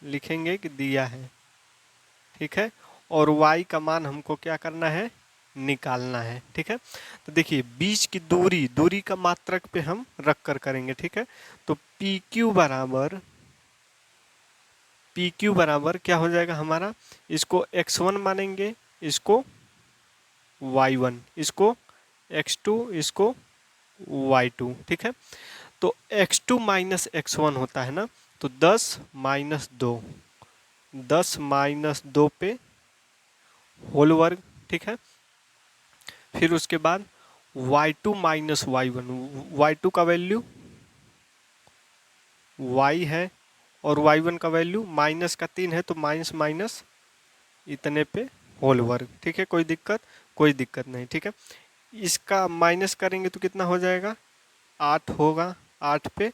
लिखेंगे कि दिया है, ठीक है। और y का मान हमको क्या करना है, निकालना है, ठीक है। तो देखिए, बीच की दूरी का मात्रक पे हम रख कर करेंगे, ठीक है। तो PQ बराबर क्या हो जाएगा हमारा, इसको x1 मानेंगे, इसको y1, इसको x2, इसको y2, ठीक है। तो x2 माइनस x1 होता है ना, तो 10 - 2 पे होल वर्ग, ठीक है। फिर उसके बाद y2 माइनस y1, y2 का वैल्यू y है और y1 का वैल्यू -3 है, तो माइनस माइनस इतने पे होल वर्ग, ठीक है। कोई दिक्कत नहीं, ठीक है। इसका माइनस करेंगे तो कितना हो जाएगा, 8 होगा, 8 पे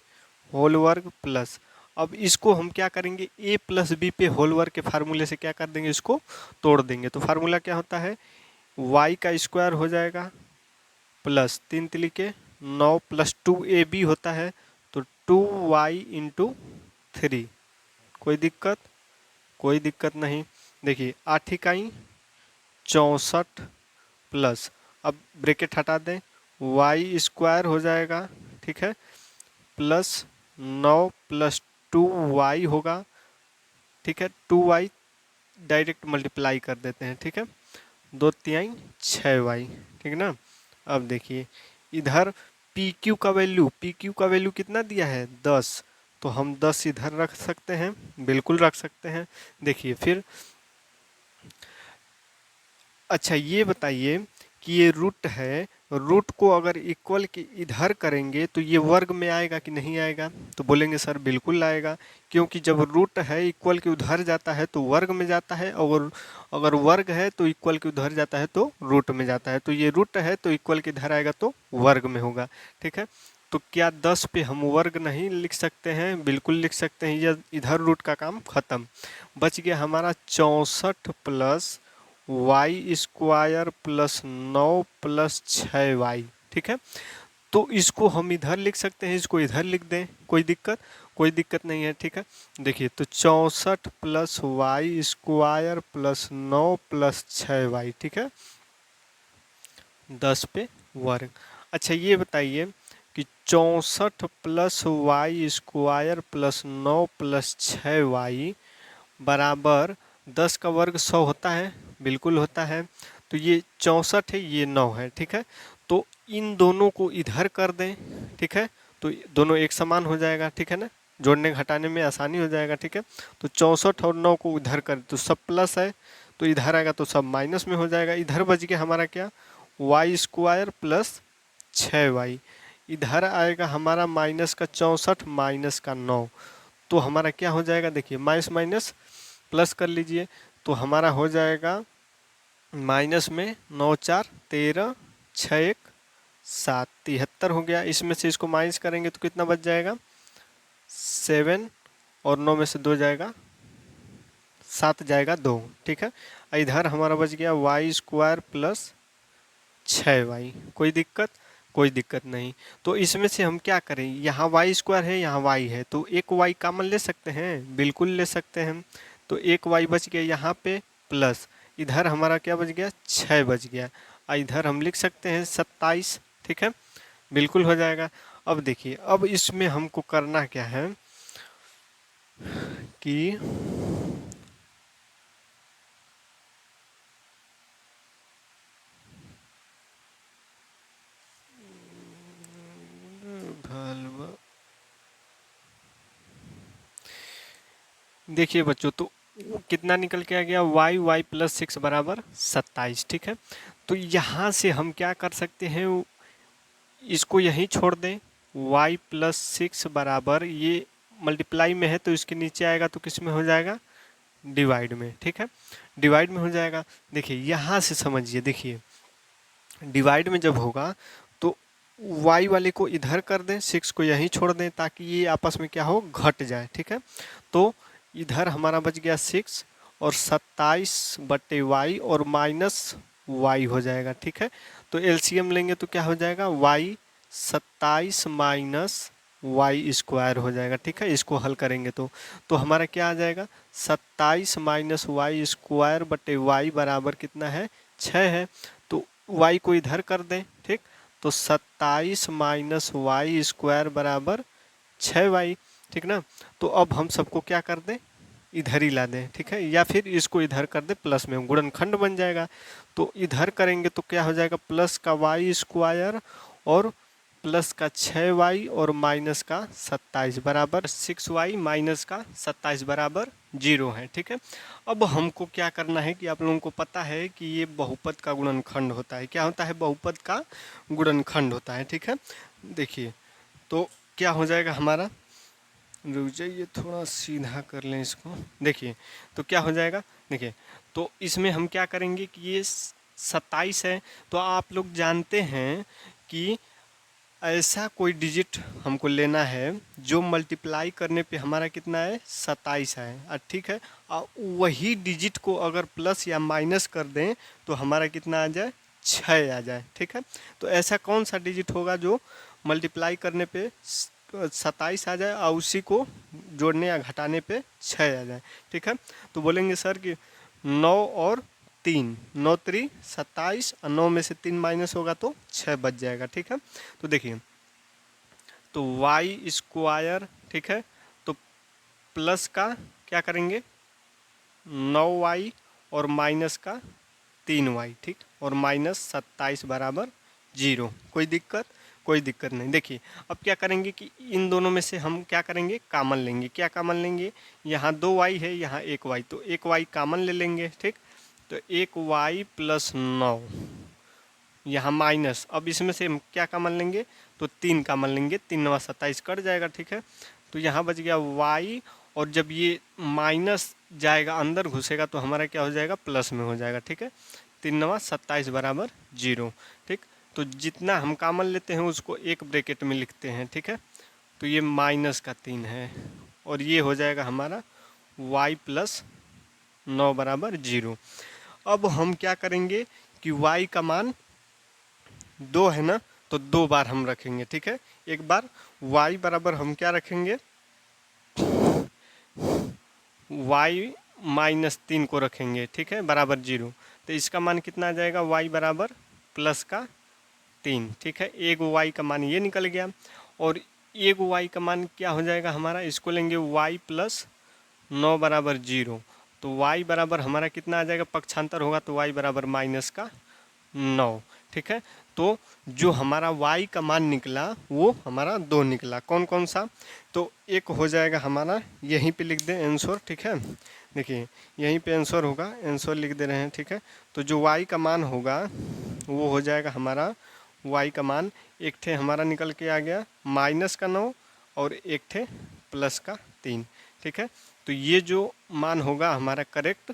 होल वर्ग प्लस। अब इसको हम क्या करेंगे, a प्लस बी पे होल वर्ग के फार्मूले से क्या कर देंगे, इसको तोड़ देंगे। तो फार्मूला क्या होता है, y का स्क्वायर हो जाएगा प्लस 3 तिलिके 9 प्लस 2ab होता है, तो 2y इंटू 3। कोई दिक्कत नहीं। देखिए, 8 इकाई 64 प्लस, अब ब्रैकेट हटा दें, y स्क्वायर हो जाएगा, ठीक है, प्लस 9 प्लस 2y होगा, ठीक है। 2y डायरेक्ट मल्टीप्लाई कर देते हैं, ठीक है, 2×3 = 6y, ठीक है ना। अब देखिए, इधर PQ का वैल्यू कितना दिया है, 10, तो हम 10 इधर रख सकते हैं, बिल्कुल रख सकते हैं। देखिए फिर, अच्छा ये बताइए कि ये रूट है, रूट को अगर इक्वल के इधर करेंगे तो ये वर्ग में आएगा कि नहीं आएगा, तो बोलेंगे सर बिल्कुल आएगा, क्योंकि जब रूट है इक्वल के उधर जाता है तो वर्ग में जाता है, और अगर वर्ग है तो इक्वल के उधर जाता है तो रूट में जाता है। तो ये रूट है तो इक्वल के इधर आएगा तो वर्ग में होगा, ठीक है। तो क्या 10 पे हम वर्ग नहीं लिख सकते हैं, बिल्कुल लिख सकते हैं। यह इधर रूट का काम खत्म, बच गया हमारा 64 plus Y square plus 9 plus 6y, ठीक है। तो इसको हम इधर लिख सकते हैं, इसको इधर लिख दें, कोई दिक्कत नहीं है, ठीक है। देखिए, तो 64 plus Y square plus 9 plus 6y, ठीक है, 10 पे वर्ग। अच्छा ये बताइए कि 64 plus Y square plus 9 plus 6y बराबर 10 का वर्ग 100 होता है, बिल्कुल होता है। तो ये 64 है, ये 9 है, ठीक है। तो इन दोनों को इधर कर दें, ठीक है, तो दोनों एक समान हो जाएगा, ठीक है ना, जोड़ने घटाने में आसानी हो जाएगा, ठीक है। तो 64 और 9 को इधर कर, तो सब प्लस है, तो इधर आएगा तो सब माइनस में हो जाएगा। इधर बच गया हमारा क्या, वाई स्क्वायर प्लस 6y, इधर आएगा हमारा माइनस का 64 माइनस का 9, तो हमारा क्या हो जाएगा, देखिए माइनस माइनस प्लस कर लीजिए, तो हमारा हो जाएगा माइनस में 9×4 = 13, 6×1 = 7, 73 हो गया। इसमें से इसको माइनस करेंगे तो कितना बच जाएगा, 7, और 9 में से 2 जाएगा, 7 जाएगा 2, ठीक है। इधर हमारा बच गया वाई स्क्वायर प्लस 6y। कोई दिक्कत? कोई दिक्कत नहीं। तो इसमें से हम क्या करें, यहाँ वाई स्क्वायर है, यहाँ y है, तो एक y कॉमन ले सकते हैं, बिल्कुल ले सकते हैं। तो एक y बच गया यहाँ पे, प्लस इधर हमारा क्या बच गया, 6 बच गया, और इधर हम लिख सकते हैं 27। ठीक है, बिल्कुल हो जाएगा। अब देखिए, अब इसमें हमको करना क्या है कि देखिए बच्चों, तो कितना निकल के आ गया, y प्लस 6 बराबर 27। ठीक है, तो यहाँ से हम क्या कर सकते हैं, इसको यहीं छोड़ दें। y प्लस 6 बराबर, ये मल्टीप्लाई में है तो इसके नीचे आएगा तो किस में हो जाएगा, डिवाइड में। ठीक है, डिवाइड में हो जाएगा। देखिए यहाँ से समझिए, देखिए डिवाइड में जब होगा तो y वाले को इधर कर दें, 6 को यहीं छोड़ दें, ताकि ये आपस में क्या हो, घट जाए। ठीक है, तो इधर हमारा बच गया 6 और 27 बटे y और माइनस y हो जाएगा। ठीक है, तो एलसीएम लेंगे तो क्या हो जाएगा, y 27 माइनस वाई स्क्वायर हो जाएगा। ठीक है, इसको हल करेंगे तो हमारा क्या आ जाएगा, 27 माइनस वाई स्क्वायर बटे वाई बराबर कितना है, 6 है। तो y को इधर कर दें। ठीक, तो 27 माइनस वाई स्क्वायर बराबर 6y। ठीक ना, तो अब हम सबको क्या कर दें, इधर ही ला दें। ठीक है, या फिर इसको इधर कर दें, प्लस में गुणनखंड बन जाएगा। तो इधर करेंगे तो क्या हो जाएगा, प्लस का वाई स्क्वायर और प्लस का 6y और माइनस का 27 बराबर 6y माइनस का 27 बराबर 0 है। ठीक है, अब हमको क्या करना है कि आप लोगों को पता है कि ये बहुपद का गुणनखंड होता है। क्या होता है, बहुपद का गुणनखंड होता है। ठीक है, देखिए तो क्या हो जाएगा हमारा, रुक जाइए थोड़ा सीधा कर लें इसको। देखिए तो क्या हो जाएगा, देखिए तो इसमें हम क्या करेंगे कि ये 27 है, तो आप लोग जानते हैं कि ऐसा कोई डिजिट हमको लेना है जो मल्टीप्लाई करने पे हमारा कितना है, 27 है। ठीक है, और वही डिजिट को अगर प्लस या माइनस कर दें तो हमारा कितना आ जाए, 6 आ जाए। ठीक है, तो ऐसा कौन सा डिजिट होगा जो मल्टीप्लाई करने पे 27 आ जाए और उसी को जोड़ने या घटाने पे 6 आ जाए। ठीक है, तो बोलेंगे सर कि 9 और 3, 9 3 27 और 9 में से 3 माइनस होगा तो 6 बच जाएगा। ठीक है, तो देखिए तो वाई स्क्वायर, ठीक है, तो प्लस का क्या करेंगे 9y और माइनस का 3y। ठीक, और माइनस 27 बराबर 0। कोई दिक्कत? कोई दिक्कत नहीं। देखिए अब क्या करेंगे कि इन दोनों में से हम क्या करेंगे, कामन लेंगे। क्या कामन लेंगे, यहाँ 2y है, यहाँ 1y, तो 1y कामन ले लेंगे। ठीक, तो 1y प्लस 9 यहाँ माइनस, अब इसमें से हम क्या कामन लेंगे, तो 3 कामन लेंगे, 3 9 27 कट जाएगा। ठीक है, तो यहाँ बच गया y, और जब ये माइनस जाएगा अंदर घुसेगा तो हमारा क्या हो जाएगा, प्लस में हो जाएगा। ठीक है, 3 9 27 बराबर 0। ठीक, तो जितना हम कामन लेते हैं उसको एक ब्रैकेट में लिखते हैं। ठीक है, तो ये माइनस का 3 है और ये हो जाएगा हमारा y प्लस 9 बराबर 0। अब हम क्या करेंगे कि y का मान 2 है ना, तो 2 बार हम रखेंगे। ठीक है, एक बार y बराबर हम क्या रखेंगे, y माइनस 3 को रखेंगे। ठीक है, बराबर 0, तो इसका मान कितना आ जाएगा, y बराबर प्लस का 3। ठीक है, एक y का मान ये निकल गया, और एक y का मान क्या हो जाएगा हमारा, इसको लेंगे y प्लस 9 बराबर 0, तो y बराबर हमारा कितना आ जाएगा, पक्षांतर होगा तो y बराबर माइनस का 9। ठीक है, तो जो हमारा y का मान निकला वो हमारा 2 निकला। कौन कौन सा, तो एक हो जाएगा हमारा, यहीं पे लिख दें आंसर। ठीक है, देखिए यहीं पे आंसर होगा, आंसर लिख दे रहे हैं। ठीक है, तो जो y का मान होगा वो हो जाएगा हमारा, y का मान एक थे हमारा निकल के आ गया माइनस का 9 और एक थे प्लस का 3। ठीक है, तो ये जो मान होगा हमारा करेक्ट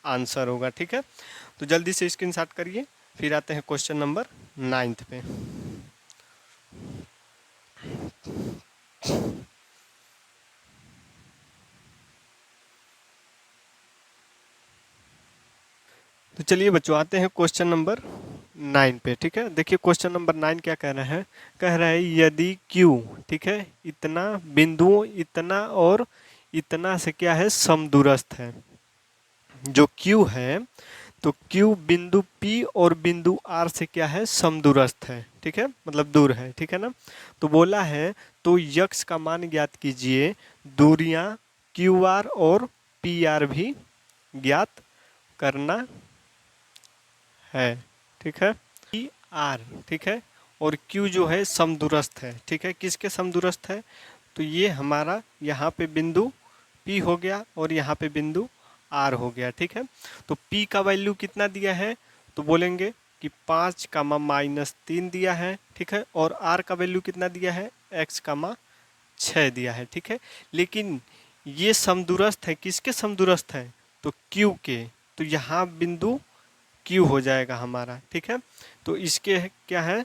आंसर होगा। ठीक है, तो जल्दी से स्क्रीनशॉट करिए, फिर आते हैं क्वेश्चन नंबर 9 पे। तो चलिए बच्चों आते हैं क्वेश्चन नंबर 9 पे। ठीक है, देखिए क्वेश्चन नंबर 9 क्या कह रहा है, कह रहा है यदि Q, ठीक है, इतना बिंदुओं इतना और इतना से क्या है, समदूरस्थ है। जो Q है तो Q बिंदु P और बिंदु R से क्या है, समदूरस्थ है। ठीक है, मतलब दूर है। ठीक है ना, तो बोला है तो यक्स का मान ज्ञात कीजिए, दूरियां QR और PR भी ज्ञात करना है। ठीक है, पी आर, ठीक है, और क्यू जो है समदूरस्थ है। ठीक है, किसके समदूरस्थ है, तो ये हमारा यहाँ पे बिंदु पी हो गया और यहाँ पे बिंदु आर हो गया। ठीक है, तो पी का वैल्यू कितना दिया है, तो बोलेंगे कि 5, -3 दिया है। ठीक है, और आर का वैल्यू कितना दिया है, x, 6 दिया है। ठीक है, लेकिन ये समदूरस्थ है, किसके समदूरस्थ है, तो क्यू के। तो यहाँ बिंदु क्यू हो जाएगा हमारा। ठीक है, तो इसके क्या है,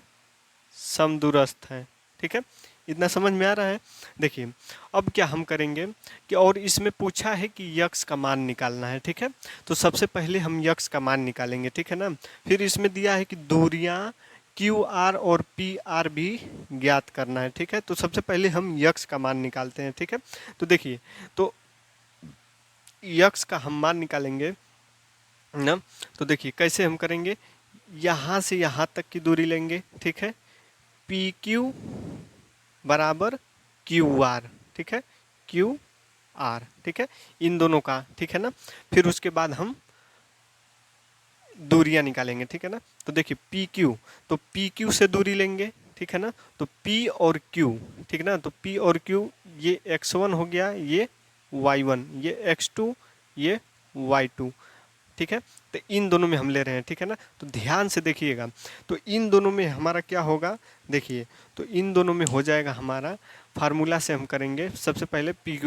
समदूरस्थ है। ठीक है, इतना समझ में आ रहा है। देखिए अब क्या हम करेंगे कि, और इसमें पूछा है कि यक्स का मान निकालना है। ठीक है, तो सबसे पहले हम यक्स का मान निकालेंगे। ठीक है ना, फिर इसमें दिया है कि दूरियां क्यू आर और पी आर भी ज्ञात करना है। ठीक है, तो सबसे पहले हम यक्स का मान निकालते हैं। ठीक है, तो देखिए, तो यक्स का हम मान निकालेंगे ना, तो देखिए कैसे हम करेंगे, यहाँ से यहाँ तक की दूरी लेंगे। ठीक है, पी क्यू बराबर क्यू आर। ठीक है, क्यू आर। ठीक है, इन दोनों का। ठीक है ना, फिर उसके बाद हम दूरियां निकालेंगे। ठीक है ना, तो देखिए पी क्यू, तो पी क्यू से दूरी लेंगे। ठीक है ना, तो पी और क्यू, ठीक है ना, तो पी और क्यू, ये x1 हो गया, ये y1, ये x2, ये y2। ठीक है, तो इन दोनों में हम ले रहे हैं। ठीक है ना, तो ध्यान से देखिएगा, तो इन दोनों में हमारा क्या होगा, देखिए, तो इन दोनों में हो जाएगा हमारा, फार्मूला से हम करेंगे सबसे पहले पी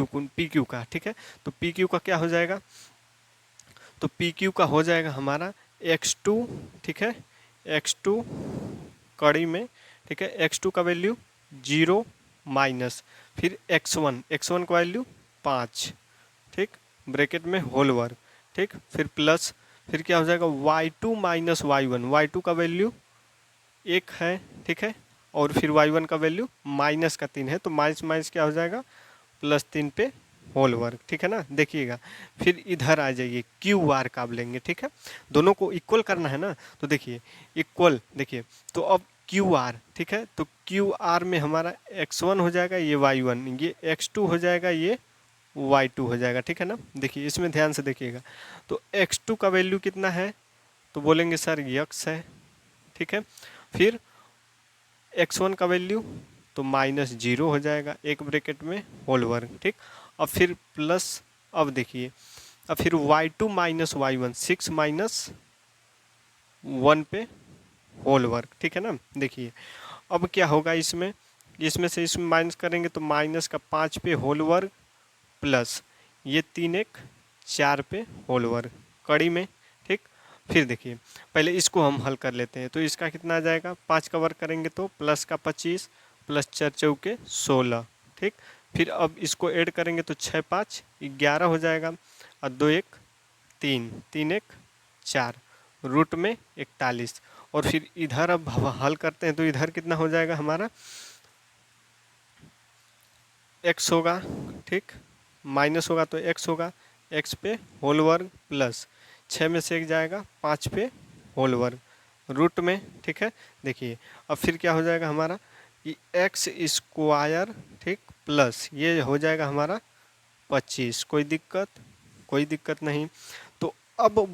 क्यू का। ठीक है, तो पी क्यू का क्या हो जाएगा, तो पी क्यू का हो जाएगा हमारा x2। ठीक है, x2 कड़ी में, ठीक है, x2 का वैल्यू 0 माइनस, फिर x1 का वैल्यू 5, ठीक, ब्रैकेट में होल वर्ग, ठीक, फिर प्लस, फिर क्या हो जाएगा y2 माइनस y1 का वैल्यू 1 है। ठीक है, और फिर y1 का वैल्यू -3 है, तो माइनस माइनस क्या हो जाएगा, +3 पे होल वर्ग। ठीक है ना, देखिएगा, फिर इधर आ जाइए, क्यू आर का अब लेंगे। ठीक है, दोनों को इक्वल करना है ना, तो देखिए इक्वल, देखिए, तो अब क्यू आर, ठीक है, तो क्यू आर में हमारा x1 हो जाएगा, ये y1, ये x2 हो जाएगा, ये y2 हो जाएगा। ठीक है ना, देखिए इसमें ध्यान से देखिएगा, तो x2 का वैल्यू कितना है, तो बोलेंगे सर यक्स है। ठीक है, फिर x1 का वैल्यू तो -0 हो जाएगा, एक ब्रैकेट में होल वर्ग। ठीक, अब फिर प्लस, अब देखिए, अब फिर y2 माइनस y1, 6 माइनस 1 पे होल वर्ग। ठीक है ना, देखिए अब क्या होगा, इसमें इसमें से इसमें माइनस करेंगे तो माइनस का 5 पे होल वर्ग, प्लस ये 3 1 4 पे होल वर्ग कड़ी में। ठीक, फिर देखिए पहले इसको हम हल कर लेते हैं, तो इसका कितना आ जाएगा, 5 का वर्ग करेंगे तो प्लस का 25, प्लस 4 चौके 16। ठीक, फिर अब इसको ऐड करेंगे तो 6 5 11 हो जाएगा, और 2 1 3, 3 1 4, रूट में 41। और फिर इधर अब हल करते हैं, तो इधर कितना हो जाएगा हमारा, x होगा, ठीक, माइनस होगा तो x होगा, x पे होल वर्ग, प्लस 6 में से 1 जाएगा, 5 पे होल वर्ग रूट में। ठीक है, देखिए अब फिर क्या हो जाएगा हमारा, कि x स्क्वायर, ठीक, प्लस ये हो जाएगा हमारा 25। कोई दिक्कत नहीं। तो अब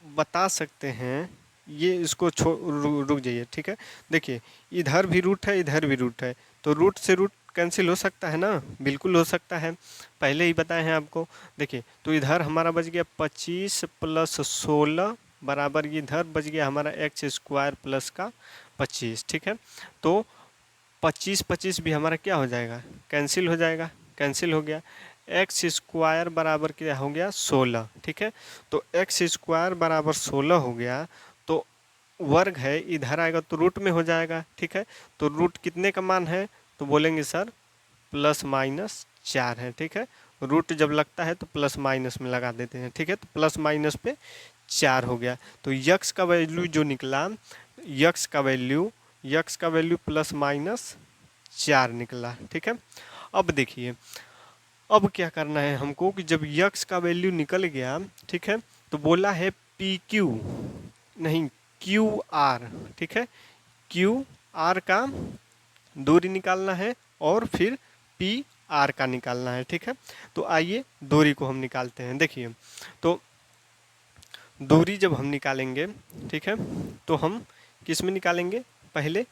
बता सकते हैं, ये इसको रुक जाइए। ठीक है, देखिए इधर भी रूट है, इधर भी रूट है, तो रूट से रूट कैंसिल हो सकता है ना, बिल्कुल हो सकता है, पहले ही बताए हैं आपको। देखिए तो इधर हमारा बच गया 25 + 16 बराबर, इधर बच गया हमारा x स्क्वायर प्लस का 25। ठीक है, तो 25 25 भी हमारा क्या हो जाएगा, कैंसिल हो जाएगा, कैंसिल हो गया, एक्स स्क्वायर बराबर क्या हो गया 16। ठीक है, तो एक्स स्क्वायर बराबर 16 हो गया, तो वर्ग है, इधर आएगा तो रूट में हो जाएगा। ठीक है, तो रूट कितने का मान है, तो बोलेंगे सर ±4 है। ठीक है, रूट जब लगता है तो प्लस माइनस में लगा देते हैं। ठीक है, तो प्लस माइनस पे 4 हो गया, तो यक्स का वैल्यू जो निकला यक्स का वैल्यू प्लस माइनस 4 निकला। ठीक है, अब देखिए अब क्या करना है हमको कि जब यक्स का वैल्यू निकल गया, ठीक है, तो बोला है पी क्यू नहीं क्यू आर। ठीक है, क्यू आर का दूरी निकालना है और फिर पी आर का निकालना है। ठीक है, तो आइए दूरी को हम निकालते हैं। देखिए तो दूरी जब हम निकालेंगे, ठीक है, तो हम किस में निकालेंगे, पहले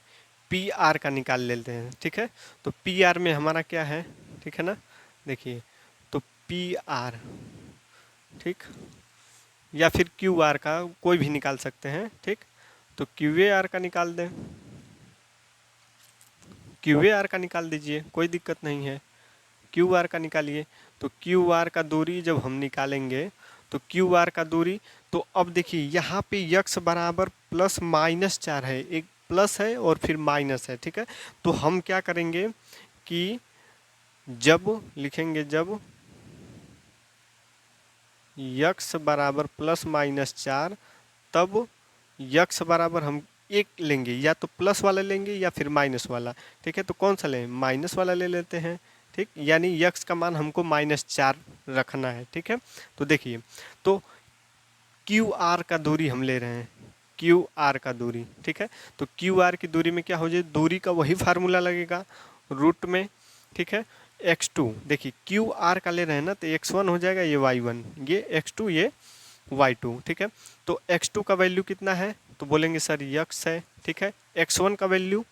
पी आर का निकाल लेते हैं। ठीक है, तो पी आर में हमारा क्या है, ठीक है ना, देखिए तो पी आर, ठीक, या फिर क्यू आर का कोई भी निकाल सकते हैं। ठीक, तो क्यू ए आर का निकाल दें, क्यू ए आर का निकाल दीजिए, कोई दिक्कत नहीं है, क्यू आर का निकालिए। तो क्यू आर का दूरी जब हम निकालेंगे तो क्यू आर का दूरी, तो अब देखिए यहाँ पे यक्स बराबर प्लस माइनस 4 है, एक प्लस है और फिर माइनस है। ठीक है, तो हम क्या करेंगे कि जब लिखेंगे, जब यक्स बराबर प्लस माइनस 4, तब यक्स बराबर हम एक लेंगे, या तो प्लस वाला लेंगे या फिर माइनस वाला। ठीक है, तो कौन सा लें, माइनस वाला ले लेते हैं। ठीक, यानी यक्स का मान हमको -4 रखना है। ठीक है, तो देखिए तो क्यू आर का दूरी हम ले रहे हैं, क्यू आर का दूरी। ठीक है, तो क्यू आर की दूरी में क्या हो जाए, दूरी का वही फार्मूला लगेगा रूट में। ठीक है, x2, देखिए क्यू आर का ले रहे हैं ना, तो x1 हो जाएगा, ये y1, ये x2, ये y2। ठीक है, तो x2 का वैल्यू कितना है, तो बोलेंगे सर यक्स है। ठीक है, x1 का वैल्यू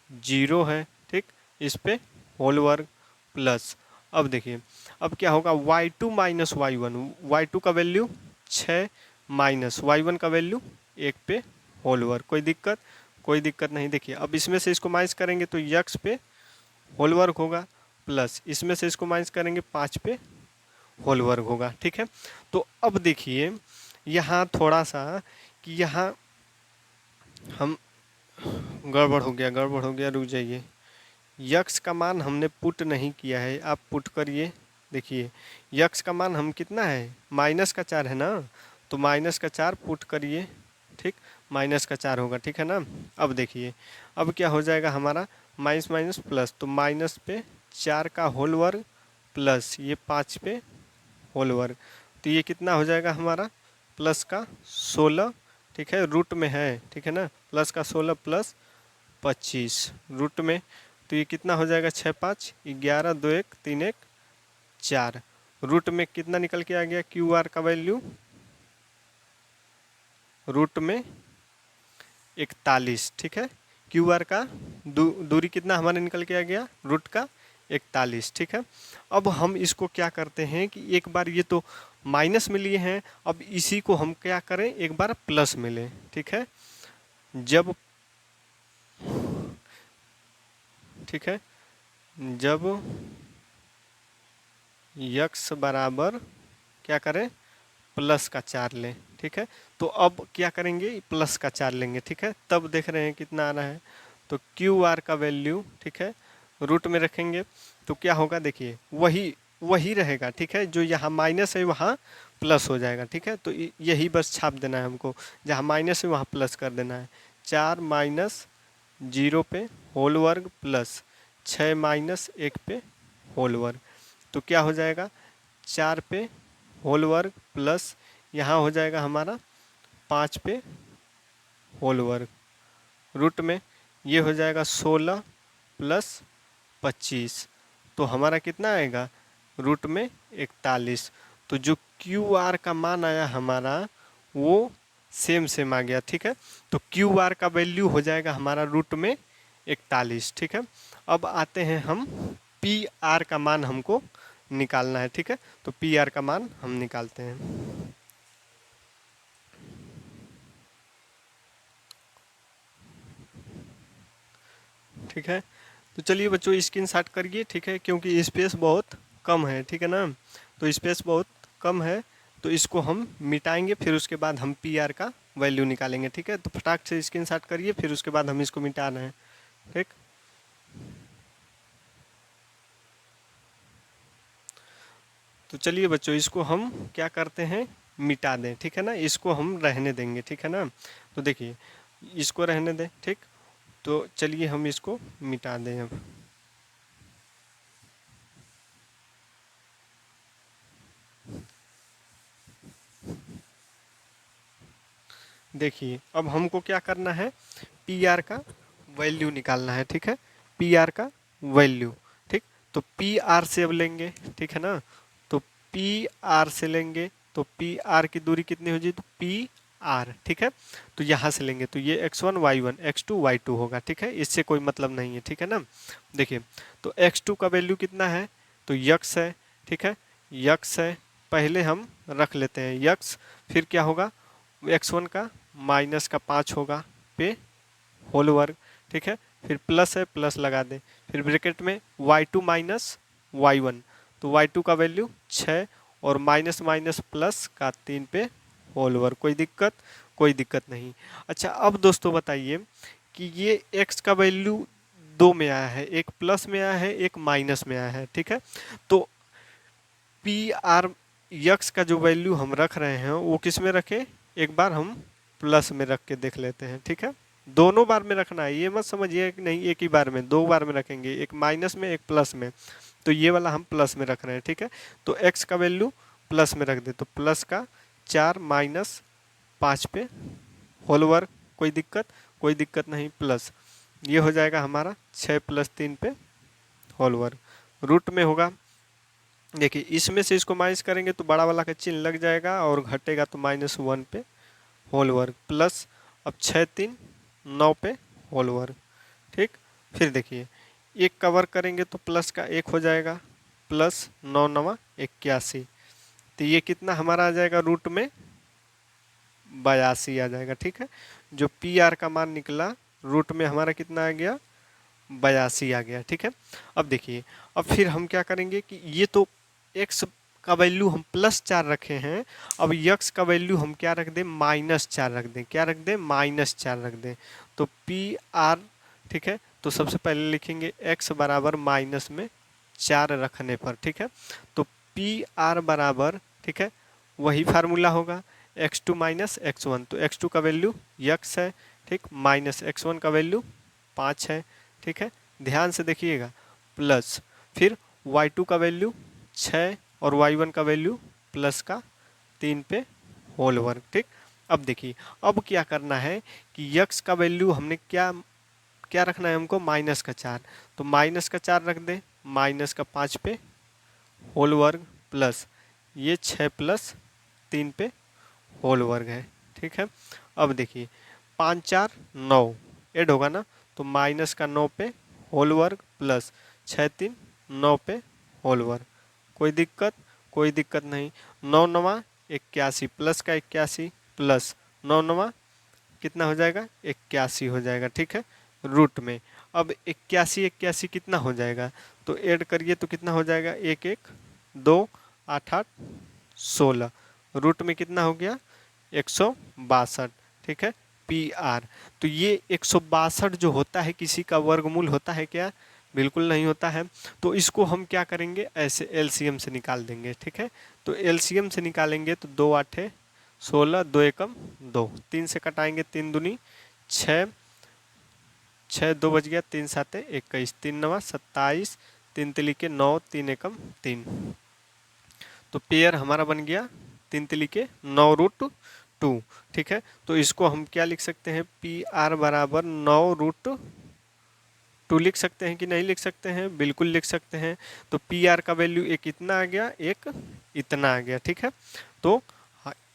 0 है। ठीक, इस पे होल वर्ग प्लस, अब देखिए अब क्या होगा, y2 माइनस y1, y2 का वैल्यू 6 माइनस y1 का वैल्यू 1 पे होल वर्ग, कोई दिक्कत नहीं। देखिए अब इसमें से इसको माइनस करेंगे तो यक्स पे होल वर्ग होगा, प्लस इसमें से इसको माइनस करेंगे 5 पे होल वर्ग होगा। ठीक है, तो अब देखिए यहाँ थोड़ा सा कि यहाँ हम गड़बड़ हो गया, रुक जाइए। यक्स का मान हमने पुट नहीं किया है, आप पुट करिए। देखिए यक्स का मान हम कितना है, -4 है ना, तो -4 पुट करिए। ठीक, -4 होगा। ठीक है ना, अब देखिए अब क्या हो जाएगा हमारा, माइनस माइनस प्लस, तो माइनस पे 4 का होल वर्ग प्लस ये 5 पे होल वर्ग, तो ये कितना हो जाएगा हमारा, प्लस का 16। ठीक है, रूट में है। ठीक है ना, प्लस का 16 प्लस 25 रूट में, तो ये कितना हो जाएगा, 6 5 11 2 1 3 1 4, रूट में कितना निकल के आ गया, क्यू आर का वैल्यू रूट में 41। ठीक है, क्यू आर का दूरी कितना हमारे निकल के आ गया, रूट का 41। ठीक है, अब हम इसको क्या करते हैं कि एक बार ये तो माइनस में लिए हैं, अब इसी को हम क्या करें, एक बार प्लस में लें। ठीक है, जब, ठीक है, जब यक्स बराबर क्या करें, प्लस का 4 लें। ठीक है, तो अब क्या करेंगे, प्लस का 4 लेंगे। ठीक है, तब देख रहे हैं कितना आ रहा है, तो क्यू आर का वैल्यू, ठीक है, रूट में रखेंगे तो क्या होगा, देखिए वही रहेगा। ठीक है, जो यहाँ माइनस है वहाँ प्लस हो जाएगा। ठीक है, तो यही बस छाप देना है हमको, जहाँ माइनस है वहाँ प्लस कर देना है। 4 माइनस 0 पे होल वर्ग प्लस 6 माइनस 1 पे होल वर्ग, तो क्या हो जाएगा, 4 पे होल वर्ग प्लस यहाँ हो जाएगा हमारा 5 पे होल वर्ग, रूट में ये हो जाएगा 16 प्लस 25, तो हमारा कितना आएगा, रूट में 41। तो जो क्यू आर का मान आया हमारा वो सेम आ गया। ठीक है, तो क्यू आर का वैल्यू हो जाएगा हमारा रूट में 41। ठीक है, अब आते हैं हम पी आर का मान हमको निकालना है। ठीक है, तो पी आर का मान हम निकालते हैं। ठीक है, तो चलिए बच्चों स्क्रीनशॉट करिए। ठीक है, क्योंकि स्पेस बहुत कम है। ठीक है ना, तो स्पेस बहुत कम है, तो इसको हम मिटाएंगे, फिर उसके बाद हम पी आर का वैल्यू निकालेंगे। ठीक है, तो फटाक से स्क्रीनशॉट करिए, फिर उसके बाद हम इसको मिटा रहे हैं। ठीक, तो चलिए बच्चों इसको हम क्या करते हैं, मिटा दें। ठीक है ना, इसको हम रहने देंगे। ठीक है ना, तो देखिए इसको रहने दें, ठीक। तो चलिए हम इसको मिटा दें अब। देखिए अब हमको क्या करना है, पी आर का वैल्यू निकालना है, ठीक है, पी आर का वैल्यू, ठीक। तो पी आर से अब लेंगे, ठीक है ना। तो पी आर से लेंगे तो पी आर की दूरी कितनी हो जाएगी, तो पी आर, ठीक है। तो यहाँ से लेंगे तो ये x1 y1 x2 y2 होगा, ठीक है, इससे कोई मतलब नहीं है, ठीक है ना। देखिए तो x2 का वैल्यू कितना है, तो यक्स है, ठीक है, यक्स है। पहले हम रख लेते हैं यक्स, फिर क्या होगा, x1 का माइनस का 5 होगा पे होल वर्ग, ठीक है। फिर प्लस है, प्लस लगा दें, फिर ब्रैकेट में y2 माइनस y1, तो y2 का वैल्यू 6 और माइनस माइनस प्लस का 3 पे होल वर्ग। कोई दिक्कत, कोई दिक्कत नहीं। अच्छा अब दोस्तों बताइए कि ये x का वैल्यू दो में आया है, एक प्लस में आया है, एक माइनस में आया है, ठीक है। तो पी आर यक्स का जो वैल्यू हम रख रहे हैं वो किस में रखें, एक बार हम प्लस में रख के देख लेते हैं, ठीक है। दोनों बार में रखना है, ये मत समझिए कि नहीं एक ही बार में, दो बार में रखेंगे, एक माइनस में एक प्लस में। तो ये वाला हम प्लस में रख रहे हैं, ठीक है। तो एक्स का वैल्यू प्लस में रख दे, तो प्लस का 4 माइनस 5 पे होल वर्ग। कोई दिक्कत, कोई दिक्कत नहीं, प्लस ये हो जाएगा हमारा 6 प्लस 3 पे होल वर्ग। रूट में होगा, देखिए इसमें से इसको माइनस करेंगे तो बड़ा वाला का चिन्ह लग जाएगा और घटेगा तो -1 पे होल वर्ग, प्लस अब 6 3 9 पे होल वर्ग, ठीक। फिर देखिए एक का वर्ग करेंगे तो प्लस का 1 हो जाएगा, प्लस 9 9 81, तो ये कितना हमारा आ जाएगा, रूट में 82 आ जाएगा, ठीक है। जो पी आर का मान निकला रूट में हमारा कितना आ गया, 82 आ गया, ठीक है। अब देखिए अब फिर हम क्या करेंगे कि ये तो x का वैल्यू हम +4 रखे हैं, अब यक्स का वैल्यू हम क्या रख दें, -4 रख दें, क्या रख दें, -4 रख दें। तो पी आर, ठीक है, तो सबसे पहले लिखेंगे x बराबर माइनस में 4 रखने पर, ठीक है। तो पी आर बराबर, ठीक है, वही फार्मूला होगा x2 माइनस x1, तो x2 का वैल्यू यक्स है, ठीक, माइनस x1 का वैल्यू 5 है, ठीक है। ध्यान से देखिएगा, प्लस फिर y2 का वैल्यू 6 और y1 का वैल्यू प्लस का 3 पे होल वर्ग, ठीक। अब देखिए अब क्या करना है कि यक्स का वैल्यू हमने क्या क्या रखना है हमको, -4, तो -4 रख दें, -5 पे होल वर्ग, प्लस ये 6 प्लस 3 पे होल वर्ग है, ठीक है। अब देखिए 5 4 9 ऐड होगा ना, तो -9 पे होल वर्ग प्लस 6 3 9 पे होल वर्ग। कोई दिक्कत, कोई दिक्कत नहीं। 9 9 81 प्लस का 81 प्लस 9 9 कितना हो जाएगा, 81 हो जाएगा, ठीक है, रूट में। अब 81 81 कितना हो जाएगा, तो ऐड करिए तो कितना हो जाएगा, 1 1 2 8 8 16, रूट में कितना हो गया, 162, ठीक है, पी आर। तो ये 162 जो होता है किसी का वर्गमूल होता है क्या, बिल्कुल नहीं होता है। तो इसको हम क्या करेंगे, ऐसे एलसीएम से निकाल देंगे, ठीक है। तो एलसीएम से निकालेंगे तो 2 8 16, 2 एकम 2, 3 से कटाएंगे 3 दूनी 6, 6 2 बच गया, 3 7 21, 3 9 27, 3 तिली के 9, 3 एकम 3, तो पेयर हमारा बन गया 3 तिली के 9 रूट 2, ठीक है। तो इसको हम क्या लिख सकते हैं, पी आर बराबर 9 रूट 2 लिख सकते हैं कि नहीं लिख सकते हैं, बिल्कुल लिख सकते हैं। तो पी आर का वैल्यू एक इतना आ गया, एक इतना आ गया, ठीक है। तो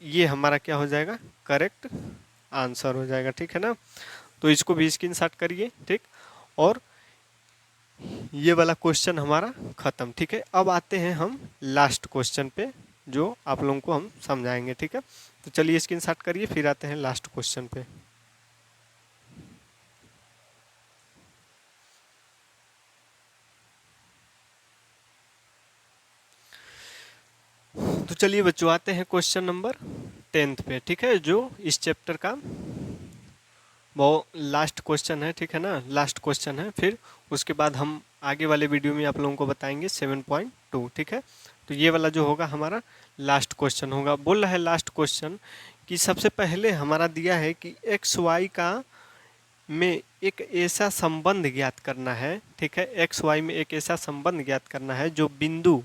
ये हमारा क्या हो जाएगा, करेक्ट आंसर हो जाएगा, ठीक है ना। तो इसको भी स्क्रीनशॉट करिए, ठीक। और ये वाला क्वेश्चन हमारा खत्म, ठीक है। अब आते हैं हम लास्ट क्वेश्चन पे जो आप लोगों को हम समझाएंगे, ठीक है। तो चलिए स्क्रीनशॉट करिए, फिर आते हैं लास्ट क्वेश्चन पे। तो चलिए बच्चों आते हैं क्वेश्चन नंबर 10 पे, ठीक है, जो इस चैप्टर का वो लास्ट क्वेश्चन है, ठीक है ना, लास्ट क्वेश्चन है। फिर उसके बाद हम आगे वाले वीडियो में आप लोगों को बताएंगे 7.2, ठीक है। तो ये वाला जो होगा हमारा लास्ट क्वेश्चन होगा। बोल रहा है लास्ट क्वेश्चन कि सबसे पहले हमारा दिया है कि एक्स वाई का में एक ऐसा संबंध ज्ञात करना है, ठीक है, एक्स वाई में एक ऐसा संबंध ज्ञात करना है जो बिंदुओं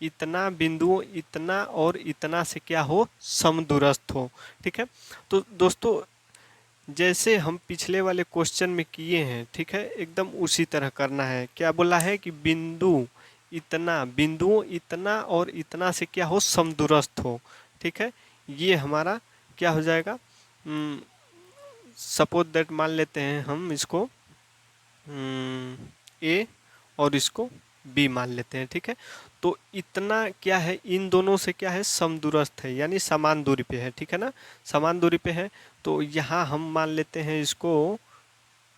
इतना और इतना से क्या हो, समदूरस्थ हो। ठीक है, तो दोस्तों जैसे हम पिछले वाले क्वेश्चन में किए हैं, ठीक है, एकदम उसी तरह करना है। क्या बोला है कि बिंदुओं इतना और इतना से क्या हो, समदूरस्थ हो। ठीक है, ये हमारा क्या हो जाएगा, सपोज दैट मान लेते हैं हम इसको ए और इसको बी मान लेते हैं। ठीक है, तो इतना क्या है, इन दोनों से क्या है, समदूरस्थ है, यानी समान दूरी पे है। ठीक है ना, समान दूरी पे है, तो यहाँ हम मान लेते हैं इसको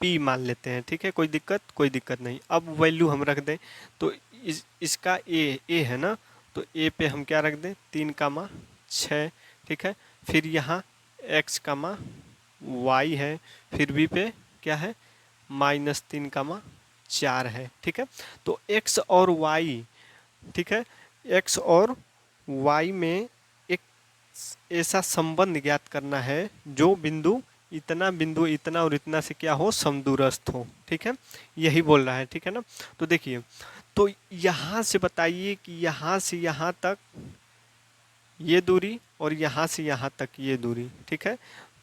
P मान लेते हैं। ठीक है, कोई दिक्कत नहीं। अब वैल्यू हम रख दें, तो इसका ए है ना, तो ए पे हम क्या रख दें, 3,6। ठीक है, फिर यहाँ x, y है, फिर b पे क्या है, -3,4 है। ठीक है, तो x और y, ठीक है, x और y में एक ऐसा संबंध ज्ञात करना है जो बिंदु इतना और इतना से क्या हो, समदूरस्थ हो। ठीक है, यही बोल रहा है। ठीक है ना, तो देखिए, तो यहाँ से बताइए कि यहाँ से यहाँ तक ये दूरी और यहाँ से यहाँ तक ये दूरी, ठीक है,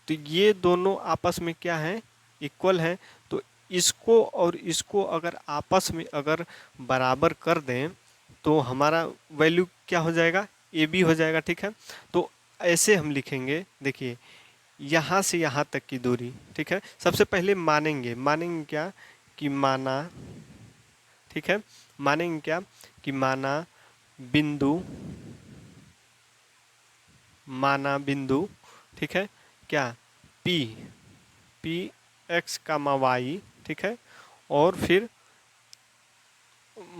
तो ये दोनों आपस में क्या है, इक्वल है। तो इसको और इसको अगर आपस में अगर बराबर कर दें तो हमारा वैल्यू क्या हो जाएगा, ए बी हो जाएगा। ठीक है, तो ऐसे हम लिखेंगे, देखिए यहाँ से यहाँ तक की दूरी। ठीक है, सबसे पहले मानेंगे क्या कि माना, ठीक है, मानेंगे क्या कि बिंदु माना बिंदु, ठीक है, क्या P x कामा वाई, ठीक है, और फिर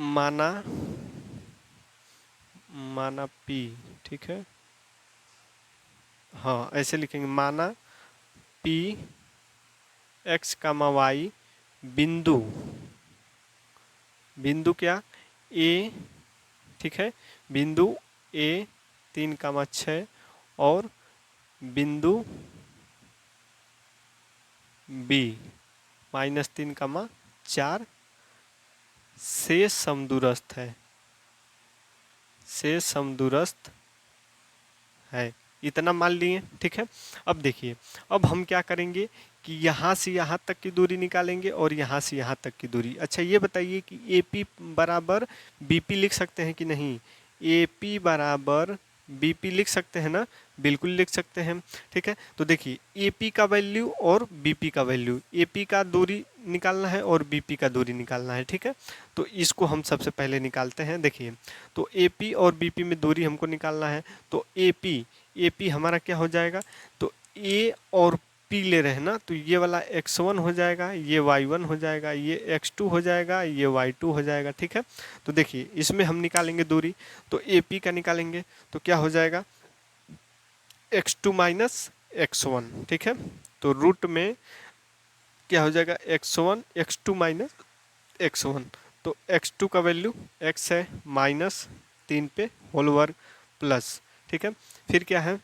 माना P, ठीक है, हाँ ऐसे लिखेंगे, माना P x कामा वाई बिंदु क्या A, ठीक है, बिंदु A 3,6 और बिंदु B -3,4 से समदूरस्थ है, इतना मान लिए। ठीक है, अब देखिए, अब हम क्या करेंगे कि यहाँ से यहाँ तक की दूरी निकालेंगे और यहाँ से यहाँ तक की दूरी। अच्छा ये बताइए कि AP बराबर BP लिख सकते हैं कि नहीं, AP बराबर BP लिख सकते हैं ना, बिल्कुल लिख सकते हैं। ठीक है, तो देखिए AP का वैल्यू और BP का वैल्यू, AP का दूरी निकालना है और BP का दूरी निकालना है। ठीक है, तो इसको हम सबसे पहले निकालते हैं। देखिए, तो AP और BP में दूरी हमको निकालना है, तो AP हमारा क्या हो जाएगा, तो A और P ले रहे हैं ना, तो ये वाला x1 हो जाएगा, ये y1 हो जाएगा, ये x2 हो जाएगा, ये y2 हो जाएगा। ठीक है, तो देखिए इसमें हम निकालेंगे दूरी, तो AP का निकालेंगे तो क्या हो जाएगा, x2 माइनस x1। ठीक है, तो रूट में क्या हो जाएगा, x2 माइनस x1, तो x2 का वैल्यू x है, -3 पे होल वर्ग प्लस, ठीक है, फिर क्या है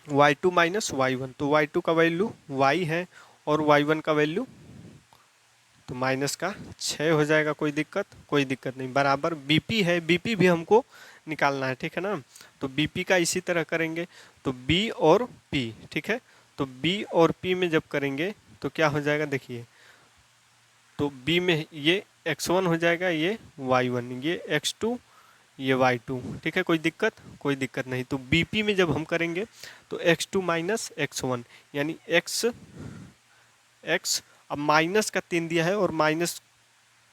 y2 माइनस y1, तो y2 का वैल्यू y है और y1 का वैल्यू तो -6 हो जाएगा। कोई दिक्कत नहीं, बराबर BP है, BP भी हमको निकालना है। ठीक है ना, तो BP का इसी तरह करेंगे, तो B और P, ठीक है, तो B और P में जब करेंगे तो क्या हो जाएगा, देखिए, तो B में ये x1 हो जाएगा, ये y1, ये x2, ये y2। ठीक है, कोई दिक्कत नहीं। तो BP में जब हम करेंगे तो x2 माइनस x1 यानी x अब माइनस का 3 दिया है और माइनस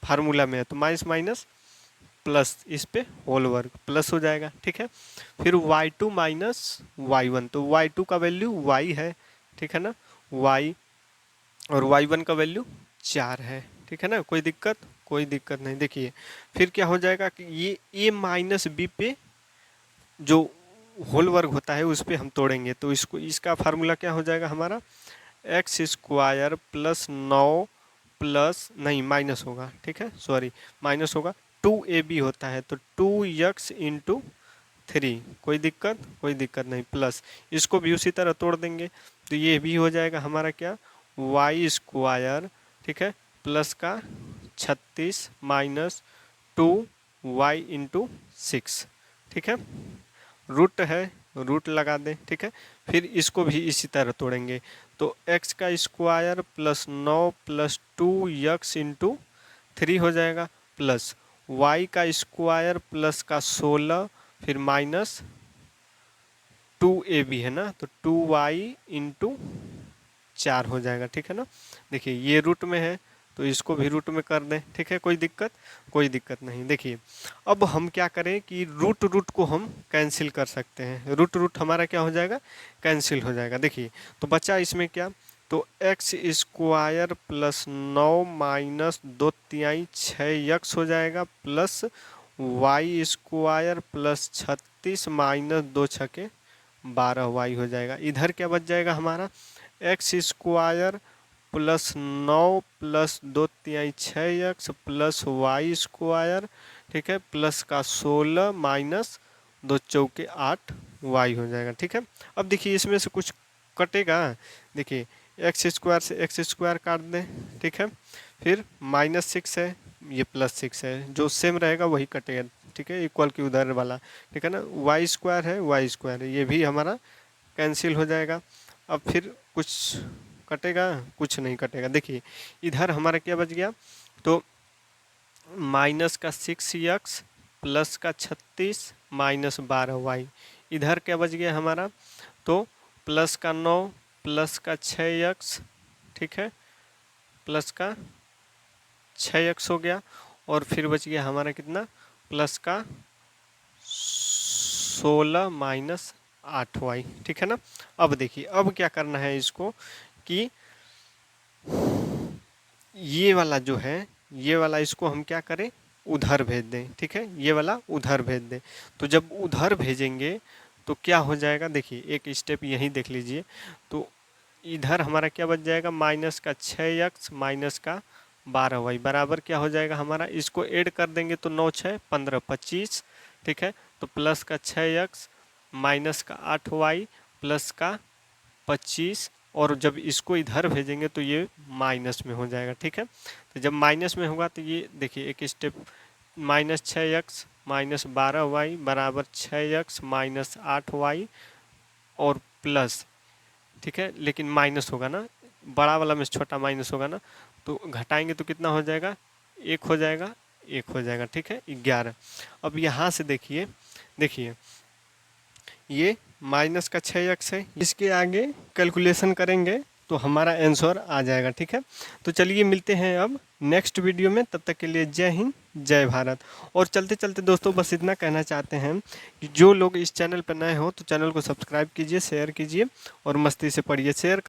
फार्मूला में है, तो माइनस माइनस प्लस, इस पे होल वर्ग प्लस हो जाएगा। ठीक है, फिर y2 माइनस y1, तो y2 का वैल्यू y है, ठीक है ना, y, और y1 का वैल्यू 4 है। ठीक है ना, कोई दिक्कत नहीं। देखिए फिर क्या हो जाएगा कि ये a माइनस बी पे जो होल वर्ग होता है उस पर हम तोड़ेंगे, तो इसका फार्मूला क्या हो जाएगा हमारा, x² प्लस 9 प्लस नहीं माइनस होगा, ठीक है, सॉरी माइनस होगा, 2ab होता है, तो 2x इंटू 3, कोई दिक्कत नहीं, प्लस इसको भी उसी तरह तोड़ देंगे, तो ये भी हो जाएगा हमारा क्या, वाई स्क्वायर, ठीक है, प्लस का 36 माइनस 2y इंटू 6, ठीक है, रूट है, रूट लगा दें, ठीक है। फिर इसको भी इसी तरह तोड़ेंगे, तो x का square plus 9 plus 2x into 3 हो जाएगा, प्लस y का स्क्वायर प्लस का 16 फिर माइनस 2ab है ना, तो 2y इंटू 4 हो जाएगा, ठीक है ना। देखिए ये रूट में है तो इसको भी रूट में कर दें, ठीक है, कोई दिक्कत नहीं। देखिए अब हम क्या करें कि रूट रूट को हम कैंसिल कर सकते हैं, रूट रूट हमारा क्या हो जाएगा, कैंसिल हो जाएगा। देखिए तो बचा इसमें क्या, तो x square plus 9 minus 2 6x हो जाएगा, plus Y square plus 36 minus 2 छके 12y हो जाएगा। इधर क्या बच जाएगा हमारा, X square plus 9 plus 2 6x plus Y square, ठीक है, प्लस का 16 माइनस 2 चौके 8y हो जाएगा, ठीक है। अब देखिए इसमें से कुछ कटेगा, देखिए एक्स स्क्वायर से एक्स स्क्वायर काट दें, ठीक है, फिर -6 है, ये +6 है, जो सेम रहेगा वही कटेगा, ठीक है, इक्वल की उधर वाला, ठीक है ना। वाई स्क्वायर है, वाई स्क्वायर है, ये भी हमारा कैंसिल हो जाएगा। अब फिर कुछ कटेगा, कुछ नहीं कटेगा। देखिए इधर हमारा क्या बच गया, तो माइनस का 6x प्लस का 36 माइनस 12y, इधर क्या बच गया हमारा, तो प्लस का 9 प्लस का 6x, ठीक है, प्लस का 6x हो गया, और फिर बच गया हमारा कितना, प्लस का 16 माइनस 8y, ठीक है ना। अब देखिए अब क्या करना है इसको कि ये वाला जो है, ये वाला इसको हम क्या करें, उधर भेज दें, ठीक है, ये वाला उधर भेज दें। तो जब उधर भेजेंगे तो क्या हो जाएगा, देखिए एक स्टेप यहीं देख लीजिए, तो इधर हमारा क्या बच जाएगा, माइनस का 6x माइनस का 12y बराबर क्या हो जाएगा हमारा, इसको ऐड कर देंगे तो 9 6 15 25, ठीक है, तो प्लस का 6x माइनस का 8y प्लस का 25, और जब इसको इधर भेजेंगे तो ये माइनस में हो जाएगा, ठीक है। तो जब माइनस में होगा तो ये देखिए एक स्टेप, -6x माइनस 12y बराबर 6x माइनस 8y और प्लस, ठीक है, लेकिन माइनस होगा ना, बड़ा वाला में छोटा माइनस होगा ना, तो घटाएंगे तो कितना हो जाएगा, 1 हो जाएगा, 1 हो जाएगा, ठीक है, 11। अब यहाँ से देखिए, देखिए ये माइनस का 6x है, इसके आगे कैलकुलेशन करेंगे तो हमारा आंसर आ जाएगा, ठीक है। तो चलिए मिलते हैं अब नेक्स्ट वीडियो में, तब तक के लिए जय हिंद जय भारत। और चलते चलते दोस्तों बस इतना कहना चाहते हैं कि जो लोग इस चैनल पर नए हो तो चैनल को सब्सक्राइब कीजिए, शेयर कीजिए और मस्ती से पढ़िए, शेयर